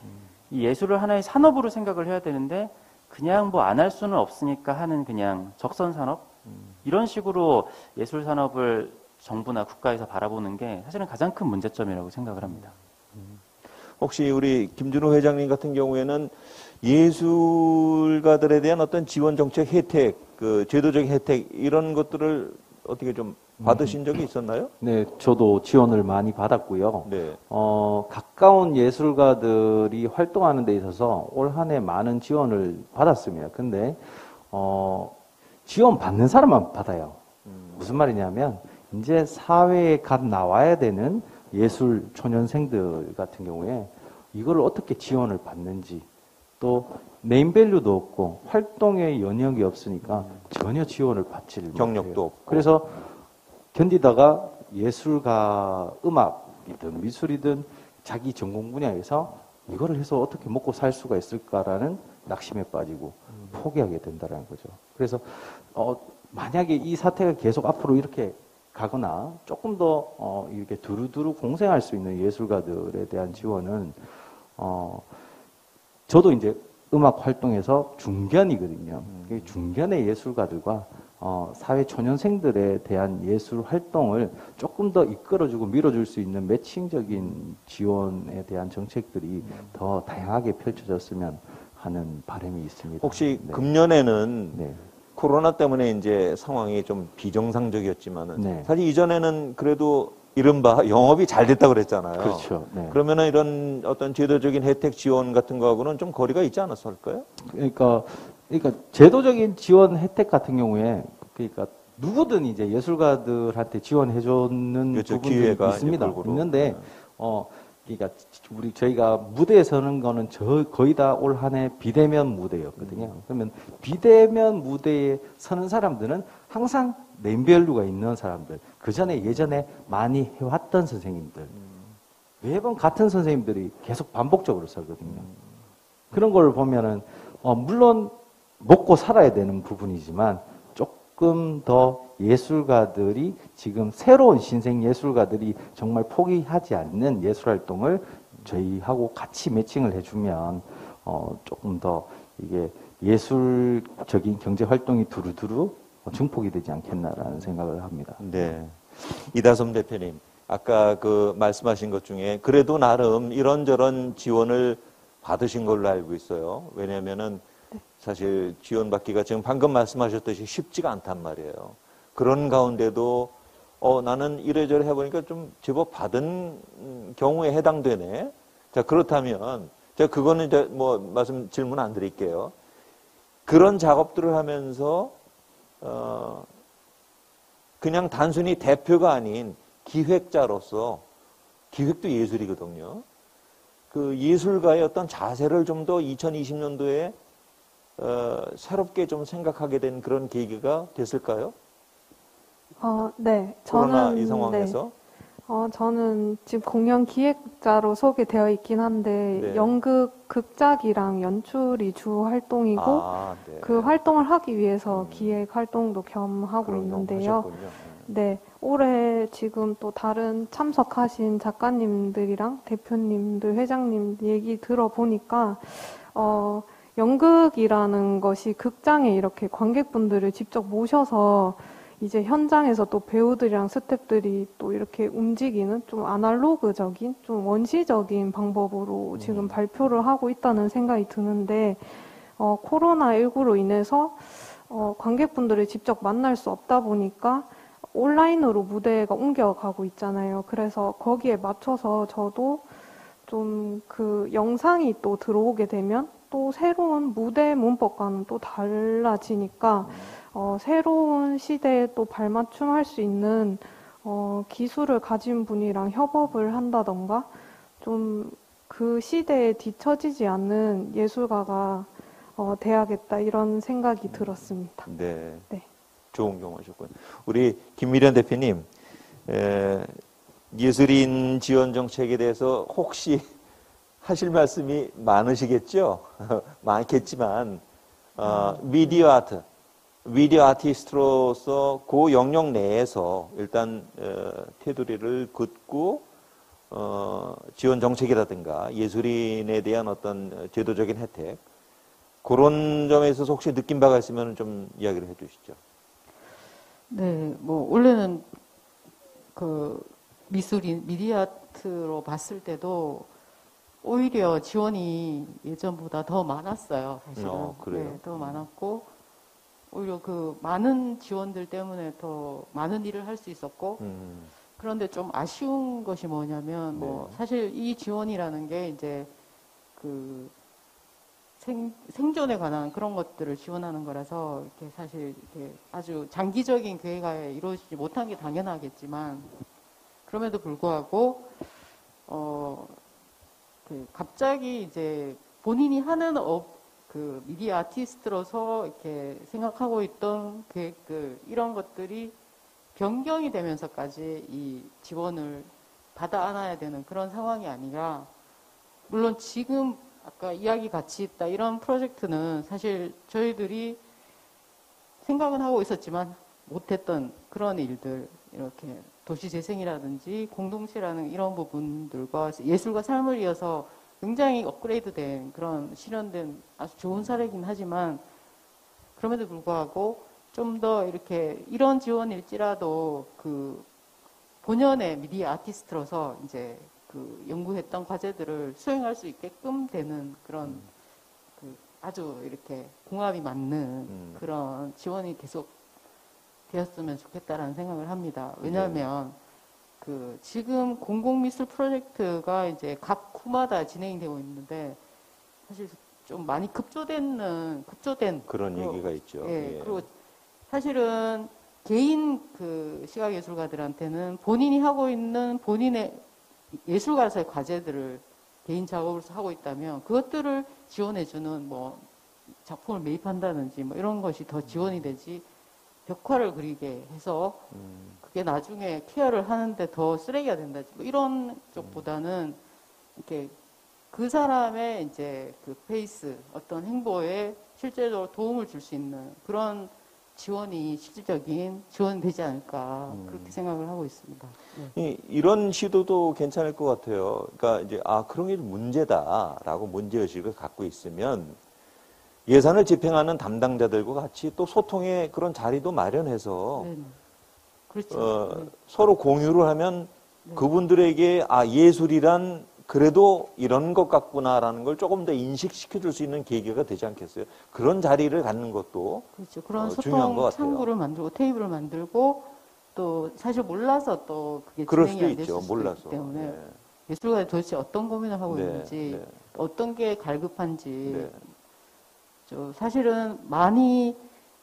이 예술을 하나의 산업으로 생각을 해야 되는데 그냥 뭐 안 할 수는 없으니까 하는 그냥 적선 산업 이런 식으로 예술 산업을 정부나 국가에서 바라보는 게 사실은 가장 큰 문제점이라고 생각을 합니다. 혹시 우리 김준호 회장님 같은 경우에는 예술가들에 대한 어떤 지원 정책 혜택, 그 제도적인 혜택 이런 것들을 어떻게 좀 받으신 적이 있었나요? 네, 저도 지원을 많이 받았고요. 네. 가까운 예술가들이 활동하는 데 있어서 올 한 해 많은 지원을 받았습니다. 근데, 지원 받는 사람만 받아요. 무슨 말이냐면, 이제 사회에 갓 나와야 되는 예술 초년생들 같은 경우에 이거를 어떻게 지원을 받는지 또 네임밸류도 없고 활동의 영역이 없으니까 전혀 지원을 받지를 경력도 못해요. 없고. 그래서 견디다가 예술가 음악이든 미술이든 자기 전공 분야에서 이거를 해서 어떻게 먹고 살 수가 있을까라는 낙심에 빠지고 포기하게 된다는 거죠. 그래서 만약에 이 사태가 계속 앞으로 이렇게 가거나 조금 더 이렇게 두루두루 공생할 수 있는 예술가들에 대한 지원은 저도 이제 음악 활동에서 중견이거든요. 중견의 예술가들과 사회 초년생들에 대한 예술 활동을 조금 더 이끌어주고 밀어줄 수 있는 매칭적인 지원에 대한 정책들이 더 다양하게 펼쳐졌으면 하는 바람이 있습니다. 혹시 네. 금년에는 네. 코로나 때문에 이제 상황이 좀 비정상적이었지만은 네. 사실 이전에는 그래도 이른바 영업이 잘 됐다고 그랬잖아요. 그렇죠. 네. 그러면은 이런 어떤 제도적인 혜택 지원 같은 거하고는 좀 거리가 있지 않았을까요? 그러니까 제도적인 지원 혜택 같은 경우에 그러니까 누구든 이제 예술가들한테 지원해주는 그렇죠. 부분들이 기회가 있습니다. 이제 골고루. 있는데 그러니까 저희가 무대에 서는 거는 거의 다 올 한 해 비대면 무대였거든요. 그러면 비대면 무대에 서는 사람들은 항상 네임밸류가 있는 사람들, 그 전에 예전에 많이 해왔던 선생님들, 매번 같은 선생님들이 계속 반복적으로 서거든요. 그런 걸 보면은 물론 먹고 살아야 되는 부분이지만 조금 더 예술가들이 지금 새로운 신생 예술가들이 정말 포기하지 않는 예술 활동을 저희하고 같이 매칭을 해주면 조금 더 이게 예술적인 경제 활동이 두루두루 증폭이 되지 않겠나라는 생각을 합니다. 네. 이다솜 대표님, 아까 그 말씀하신 것 중에 그래도 나름 이런저런 지원을 받으신 걸로 알고 있어요. 왜냐면은 사실 지원받기가 지금 방금 말씀하셨듯이 쉽지가 않단 말이에요. 그런 가운데도 나는 이래저래 해보니까 좀 제법 받은 경우에 해당되네. 자, 그렇다면 제가 그거는 이제 뭐 질문 안 드릴게요. 그런 작업들을 하면서 그냥 단순히 대표가 아닌 기획자로서 기획도 예술이거든요. 그 예술가의 어떤 자세를 좀 더 2020년도에 새롭게 좀 생각하게 된 그런 계기가 됐을까요? 네. 코로나 이 상황에서? 저는 지금 공연 기획자로 소개되어 있긴 한데, 네. 연극, 극작이랑 연출이 주 활동이고, 네. 그 활동을 하기 위해서 기획 활동도 겸 하고 그런 있는데요. 하셨군요. 네. 올해 지금 또 다른 참석하신 작가님들이랑 대표님들, 회장님 얘기 들어보니까, 연극이라는 것이 극장에 이렇게 관객분들을 직접 모셔서 이제 현장에서 또 배우들이랑 스태프들이 또 이렇게 움직이는 좀 아날로그적인, 좀 원시적인 방법으로 지금 발표를 하고 있다는 생각이 드는데, 코로나19로 인해서 관객분들을 직접 만날 수 없다 보니까 온라인으로 무대가 옮겨가고 있잖아요. 그래서 거기에 맞춰서 저도 좀 그 영상이 또 들어오게 되면 또 새로운 무대 문법과는 또 달라지니까 새로운 시대에 또 발맞춤할 수 있는 기술을 가진 분이랑 협업을 한다던가 좀 그 시대에 뒤처지지 않는 예술가가 돼야겠다 이런 생각이 들었습니다. 네. 네. 좋은 경험이셨군요. 우리 김미련 대표님, 예술인 지원 정책에 대해서 혹시 하실 말씀이 많으시겠죠? 많겠지만, 미디어 아티스트로서 그 영역 내에서 일단 테두리를 긋고 지원 정책이라든가 예술인에 대한 어떤 제도적인 혜택 그런 점에 있어서 혹시 느낀 바가 있으면 좀 이야기를 해주시죠. 네, 뭐 원래는 그 미술인 미디어 아트로 봤을 때도 오히려 지원이 예전보다 더 많았어요. 사실은. 그래요? 네, 더 많았고 오히려 그 많은 지원들 때문에 더 많은 일을 할 수 있었고 그런데 좀 아쉬운 것이 뭐냐면 뭐 사실 이 지원이라는 게 이제 그 생존에 관한 그런 것들을 지원하는 거라서 이렇게 사실 이렇게 아주 장기적인 계획에 이루어지지 못한 게 당연하겠지만 그럼에도 불구하고 갑자기 이제 본인이 하는 그 미디어 아티스트로서 이렇게 생각하고 있던 계획들 이런 것들이 변경이 되면서까지 이 지원을 받아 안아야 되는 그런 상황이 아니라 물론 지금 아까 이야기 같이 있다 이런 프로젝트는 사실 저희들이 생각은 하고 있었지만 못했던 그런 일들 이렇게 도시재생이라든지 공동체라는 이런 부분들과 예술과 삶을 이어서 굉장히 업그레이드된 그런 실현된 아주 좋은 사례이긴 하지만 그럼에도 불구하고 좀 더 이렇게 이런 지원일지라도 그 본연의 미디어 아티스트로서 이제 그 연구했던 과제들을 수행할 수 있게끔 되는 그런 그 아주 이렇게 궁합이 맞는 그런 지원이 계속 되었으면 좋겠다라는 생각을 합니다. 왜냐하면 그 지금 공공미술 프로젝트가 이제 각 구마다 진행이 되고 있는데 사실 좀 많이 급조된 그런 얘기가 있죠. 예, 그리고 사실은 개인 그 시각예술가들한테는 본인이 하고 있는 본인의 예술가로서의 과제들을 개인 작업으로서 하고 있다면 그것들을 지원해주는 뭐 작품을 매입한다든지 뭐 이런 것이 더 지원이 되지 벽화를 그리게 해서 그게 나중에 케어를 하는데 더 쓰레기가 된다 뭐 이런 쪽보다는 이렇게 그 사람의 이제 그 페이스 어떤 행보에 실제적으로 도움을 줄 수 있는 그런 지원이 실질적인 지원이 되지 않을까 그렇게 생각을 하고 있습니다. 네. 이런 시도도 괜찮을 것 같아요. 그러니까 이제 그런 게 문제다라고 문제의식을 갖고 있으면 예산을 집행하는 담당자들과 같이 또 소통의 그런 자리도 마련해서 그렇죠. 서로 공유를 하면 그분들에게 예술이란 그래도 이런 것 같구나라는 걸 조금 더 인식시켜 줄 수 있는 계기가 되지 않겠어요? 그런 자리를 갖는 것도 그렇죠. 그런 중요한 것 소통 같아요. 창구를 만들고 테이블을 만들고 또 사실 몰라서 또 그게 그럴 진행이 수도 안 됐을 있죠. 수도 몰라서. 있기 때문에 네. 예술가들이 도대체 어떤 고민을 하고 네, 있는지 네. 어떤 게 갈급한지 네. 사실은 많이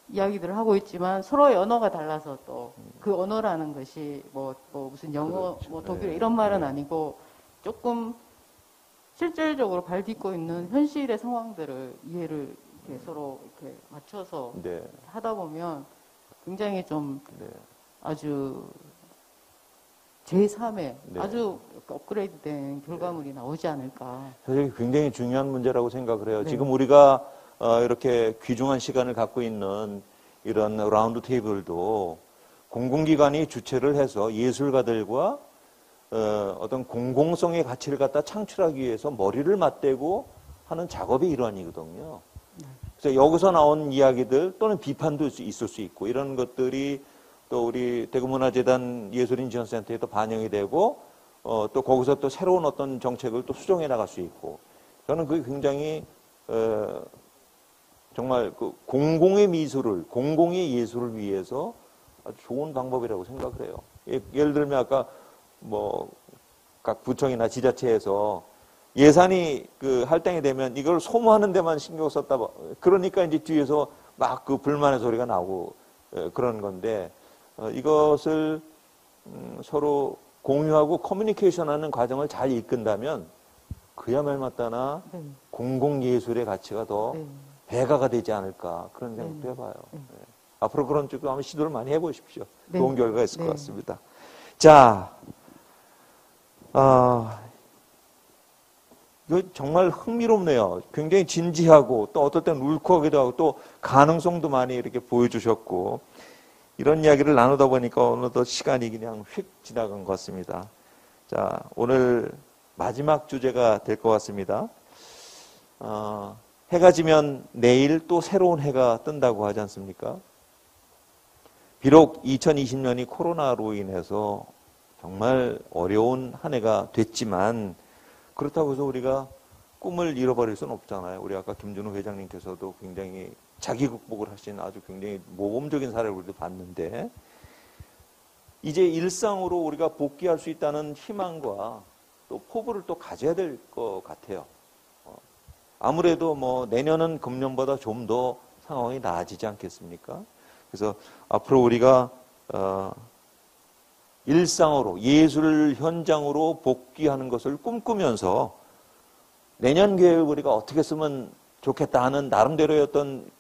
이야기들을 하고 있지만 서로의 언어가 달라서 또 그 언어라는 것이 뭐 무슨 영어, 그렇죠. 뭐 독일 네. 이런 말은 네. 아니고 조금 실질적으로 발딛고 있는 현실의 상황들을 이해를 이렇게 서로 이렇게 맞춰서 네. 하다 보면 굉장히 좀 네. 아주 제3의 네. 아주 업그레이드된 결과물이 나오지 않을까. 사실 굉장히 중요한 문제라고 생각을 해요. 네. 지금 우리가 이렇게 귀중한 시간을 갖고 있는 이런 라운드 테이블도 공공기관이 주최를 해서 예술가들과 어떤 공공성의 가치를 갖다 창출하기 위해서 머리를 맞대고 하는 작업의 일환이거든요. 그래서 여기서 나온 이야기들 또는 비판도 있을 수 있고 이런 것들이 또 우리 대구문화재단 예술인지원센터에도 반영이 되고 또 거기서 또 새로운 어떤 정책을 또 수정해 나갈 수 있고 저는 그게 굉장히 정말 그 공공의 미술을 공공의 예술을 위해서 아주 좋은 방법이라고 생각을 해요. 예를 들면 아까 뭐 각 부청이나 지자체에서 예산이 그 할당이 되면 이걸 소모하는 데만 신경 썼다. 그러니까 이제 뒤에서 막 그 불만의 소리가 나오고 그런 건데 이것을 서로 공유하고 커뮤니케이션하는 과정을 잘 이끈다면 그야말로 맞다나 네. 공공예술의 가치가 더 네. 배가가 되지 않을까 그런 생각도 네. 해봐요. 네. 네. 앞으로 그런 쪽도 한번 시도를 많이 해보십시오. 네. 좋은 결과가 있을 네. 것 같습니다. 자, 이거 정말 흥미롭네요. 굉장히 진지하고 또 어떨 때는 울컥하기도 하고 또 가능성도 많이 이렇게 보여주셨고 이런 이야기를 나누다 보니까 어느덧 시간이 그냥 휙 지나간 것 같습니다. 자, 오늘 마지막 주제가 될 것 같습니다. 해가 지면 내일 또 새로운 해가 뜬다고 하지 않습니까? 비록 2020년이 코로나로 인해서 정말 어려운 한 해가 됐지만 그렇다고 해서 우리가 꿈을 잃어버릴 수는 없잖아요. 우리 아까 김준우 회장님께서도 굉장히 자기 극복을 하신 아주 굉장히 모범적인 사례를 우리도 봤는데 이제 일상으로 우리가 복귀할 수 있다는 희망과 또 포부를 또 가져야 될 것 같아요. 아무래도 뭐 내년은 금년보다 좀 더 상황이 나아지지 않겠습니까? 그래서 앞으로 우리가 일상으로 예술 현장으로 복귀하는 것을 꿈꾸면서 내년 계획을 우리가 어떻게 쓰면 좋겠다 하는 나름대로의 어떤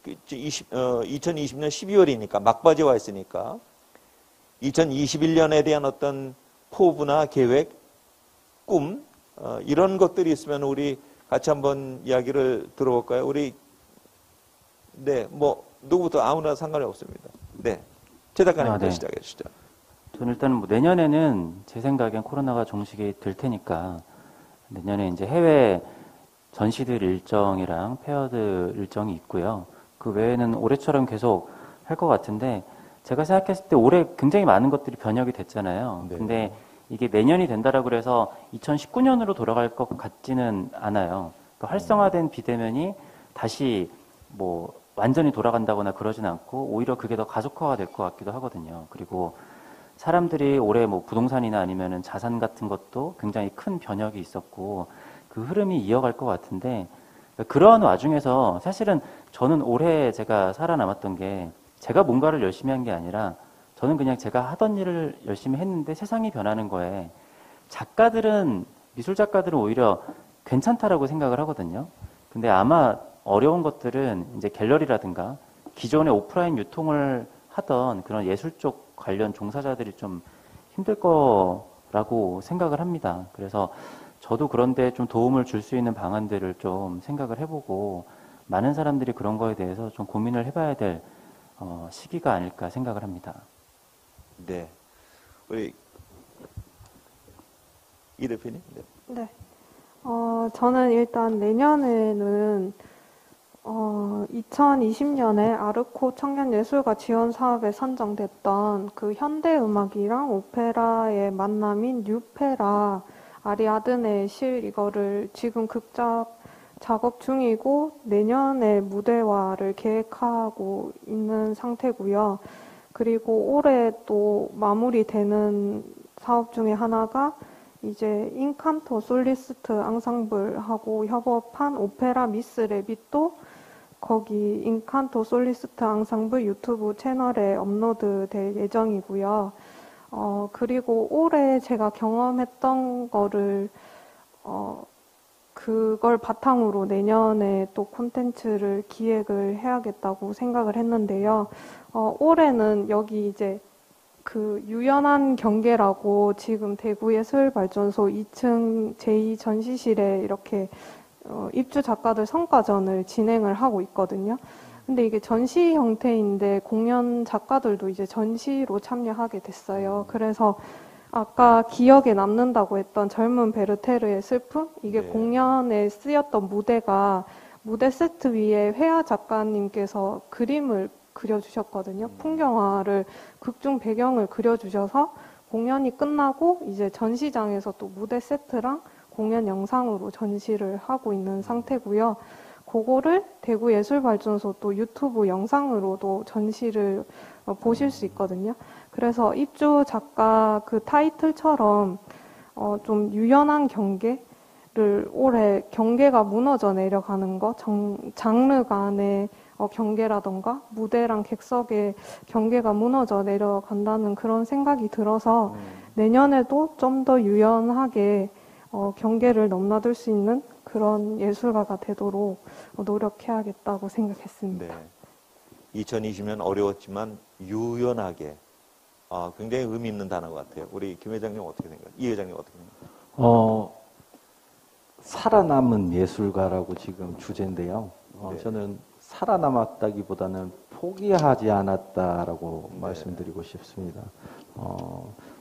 2020년 12월이니까 막바지에 와 있으니까 2021년에 대한 어떤 포부나 계획, 꿈 이런 것들이 있으면 우리 같이 한번 이야기를 들어볼까요? 우리 뭐 누구부터 아무나 상관이 없습니다. 네, 최 작가님부터 네. 시작해 주시죠. 저는 일단은 뭐 내년에는 제 생각엔 코로나가 종식이 될 테니까 내년에 이제 해외 전시들 일정이랑 페어들 일정이 있고요. 그 외에는 올해처럼 계속 할 것 같은데 제가 생각했을 때 올해 굉장히 많은 것들이 변혁이 됐잖아요. 네. 근데 이게 내년이 된다라고 그래서 2019년으로 돌아갈 것 같지는 않아요. 그러니까 활성화된 비대면이 다시 뭐 완전히 돌아간다거나 그러진 않고 오히려 그게 더 가속화가 될 것 같기도 하거든요. 그리고 사람들이 올해 뭐 부동산이나 아니면은 자산 같은 것도 굉장히 큰 변혁이 있었고 그 흐름이 이어갈 것 같은데 그러한 와중에서 사실은 저는 올해 제가 살아남았던 게 제가 뭔가를 열심히 한 게 아니라 저는 그냥 제가 하던 일을 열심히 했는데 세상이 변하는 거에 작가들은 미술 작가들은 오히려 괜찮다라고 생각을 하거든요. 근데 아마 어려운 것들은 이제 갤러리라든가 기존의 오프라인 유통을 하던 그런 예술 쪽 관련 종사자들이 좀 힘들 거라고 생각을 합니다. 그래서 저도 그런데 좀 도움을 줄 수 있는 방안들을 좀 생각을 해보고 많은 사람들이 그런 거에 대해서 좀 고민을 해봐야 될 시기가 아닐까 생각을 합니다. 네, 우리 이 대표님. 네. 네. 저는 일단 내년에는 2020년에 아르코 청년예술가 지원 사업에 선정됐던 그 현대음악이랑 오페라의 만남인 뉴페라 아리아드네 실 이거를 지금 극작 작업 중이고 내년에 무대화를 계획하고 있는 상태고요. 그리고 올해 또 마무리되는 사업 중에 하나가 이제 인칸토 솔리스트 앙상블하고 협업한 오페라 미스 레빗도 거기 인칸토 솔리스트 앙상블 유튜브 채널에 업로드될 예정이고요. 그리고 올해 제가 경험했던 거를 그걸 바탕으로 내년에 또 콘텐츠를 기획을 해야겠다고 생각을 했는데요. 올해는 여기 이제 그 유연한 경계라고 지금 대구예술발전소 2층 제2전시실에 이렇게 입주 작가들 성과전을 진행을 하고 있거든요. 근데 이게 전시 형태인데 공연 작가들도 이제 전시로 참여하게 됐어요. 그래서 아까 기억에 남는다고 했던 젊은 베르테르의 슬픔? 이게 네. 공연에 쓰였던 무대가 무대 세트 위에 회화 작가님께서 그림을 그려주셨거든요. 풍경화를 극중 배경을 그려주셔서 공연이 끝나고 이제 전시장에서 또 무대 세트랑 공연 영상으로 전시를 하고 있는 상태고요. 그거를 대구예술발전소 또 유튜브 영상으로도 전시를 보실 수 있거든요. 그래서 입주 작가 그 타이틀처럼 좀 유연한 경계를 올해 경계가 무너져 내려가는 거, 장르 간의 경계라던가 무대랑 객석의 경계가 무너져 내려간다는 그런 생각이 들어서 내년에도 좀 더 유연하게 경계를 넘나들 수 있는 그런 예술가가 되도록 노력해야겠다고 생각했습니다. 네. 2020년 어려웠지만 유연하게 굉장히 의미 있는 단어 같아요. 우리 김 회장님 어떻게 생각해요? 이 회장님 어떻게 생각해요? 살아남은 예술가라고 지금 주제인데요. 네. 저는 살아남았다기보다는 포기하지 않았다라고 말씀드리고 싶습니다.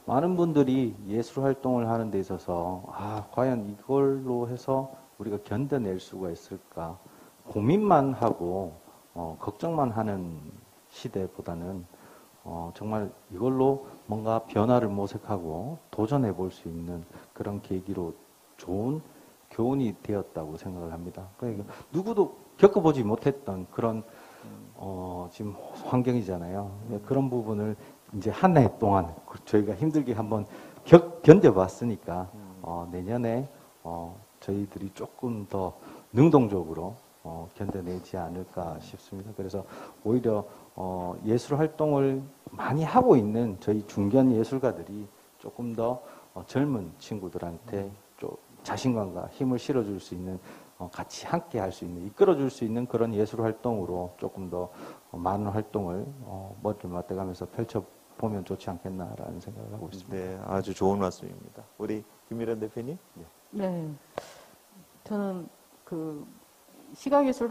많은 분들이 예술 활동을 하는 데 있어서 과연 이걸로 해서 우리가 견뎌낼 수가 있을까 고민만 하고 걱정만 하는 시대보다는 정말 이걸로 뭔가 변화를 모색하고 도전해 볼 수 있는 그런 계기로 좋은 교훈이 되었다고 생각을 합니다. 그러니까 누구도 겪어보지 못했던 그런 지금 환경이잖아요. 그런 부분을 이제 한 해 동안 저희가 힘들게 한번 견뎌봤으니까 내년에 저희들이 조금 더 능동적으로 견뎌내지 않을까 싶습니다. 그래서 오히려 예술 활동을 많이 하고 있는 저희 중견 예술가들이 조금 더 젊은 친구들한테 좀 자신감과 힘을 실어줄 수 있는 같이 함께 할 수 있는 이끌어줄 수 있는 그런 예술 활동으로 조금 더 많은 활동을 머리를 맞대가면서 펼쳐보면 좋지 않겠나라는 생각을 하고 있습니다. 네, 아주 좋은 말씀입니다. 우리 김미란 대표님? 네. 저는 시각예술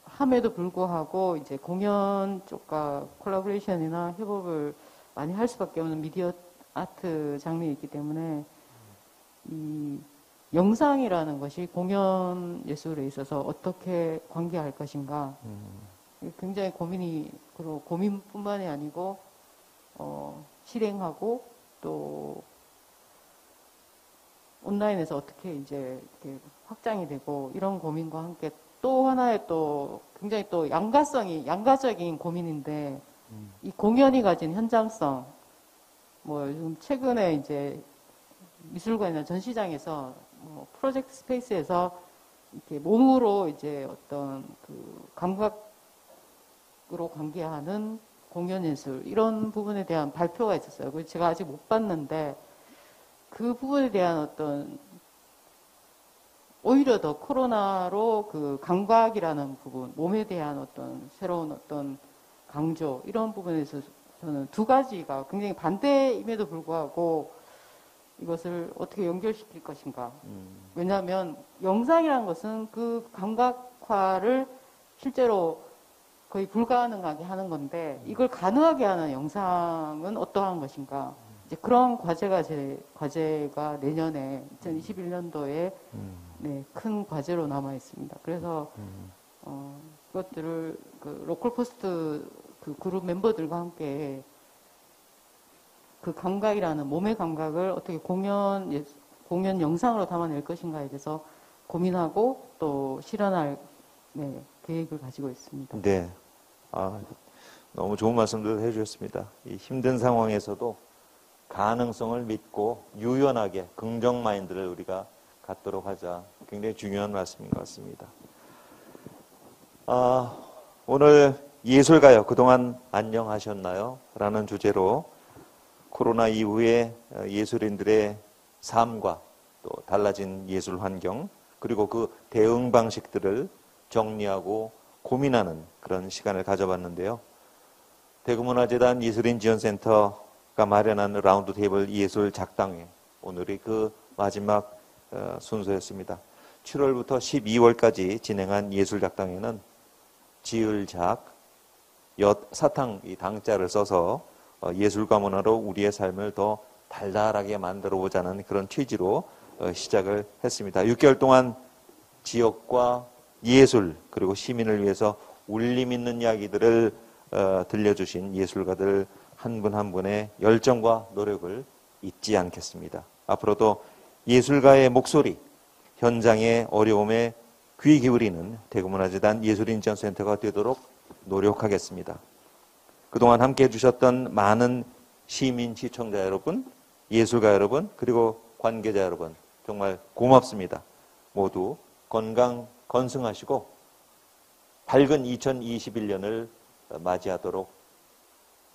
함에도 불구하고 이제 공연 쪽과 콜라보레이션이나 협업을 많이 할 수밖에 없는 미디어 아트 장르에 있기 때문에 이 영상이라는 것이 공연 예술에 있어서 어떻게 관계할 것인가 굉장히 고민뿐만이 아니고 실행하고 또 온라인에서 어떻게 이제 이렇게 확장이 되고 이런 고민과 함께 또 하나의 또 굉장히 또 양가적인 고민인데 이 공연이 가진 현장성 요즘 최근에 이제 미술관이나 전시장에서 프로젝트 스페이스에서 이렇게 몸으로 이제 어떤 감각으로 관계하는 공연 예술 이런 부분에 대한 발표가 있었어요. 그래서 제가 아직 못 봤는데 그 부분에 대한 어떤 오히려 더 코로나로 감각이라는 부분, 몸에 대한 어떤 새로운 어떤 강조 이런 부분에서 저는 두 가지가 굉장히 반대임에도 불구하고 이것을 어떻게 연결시킬 것인가. 왜냐하면 영상이라는 것은 그 감각화를 실제로 거의 불가능하게 하는 건데 이걸 가능하게 하는 영상은 어떠한 것인가. 이제 그런 과제가 내년에 2021년도에 큰 과제로 남아 있습니다. 그래서 그것들을 로컬 포스트 그룹 멤버들과 함께 그 감각이라는 몸의 감각을 어떻게 공연 영상으로 담아낼 것인가에 대해서 고민하고 또 실현할 계획을 가지고 있습니다. 네. 너무 좋은 말씀들 해주셨습니다. 이 힘든 상황에서도 가능성을 믿고 유연하게 긍정 마인드를 우리가 갖도록 하자. 굉장히 중요한 말씀인 것 같습니다. 오늘 예술가요. 그동안 안녕하셨나요? 라는 주제로 코로나 이후에 예술인들의 삶과 또 달라진 예술 환경 그리고 그 대응 방식들을 정리하고 고민하는 그런 시간을 가져봤는데요. 대구문화재단 예술인지원센터가 마련한 라운드 테이블 예술 작당회 오늘이 그 마지막 순서였습니다. 7월부터 12월까지 진행한 예술 작당회는 지을작, 사탕 이 당자를 써서 예술과 문화로 우리의 삶을 더 달달하게 만들어 보자는 그런 취지로 시작을 했습니다. 6개월 동안 지역과 예술 그리고 시민을 위해서 울림 있는 이야기들을 들려주신 예술가들 한 분 한 분의 열정과 노력을 잊지 않겠습니다. 앞으로도 예술가의 목소리, 현장의 어려움에 귀 기울이는 대구문화재단 예술인지원센터가 되도록 노력하겠습니다. 그동안 함께 해주셨던 많은 시민, 시청자 여러분, 예술가 여러분, 그리고 관계자 여러분 정말 고맙습니다. 모두 건강 건승하시고 밝은 2021년을 맞이하도록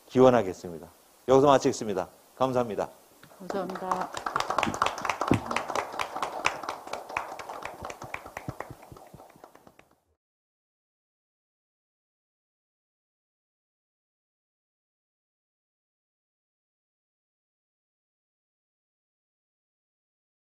기원하겠습니다. 여기서 마치겠습니다. 감사합니다. 감사합니다.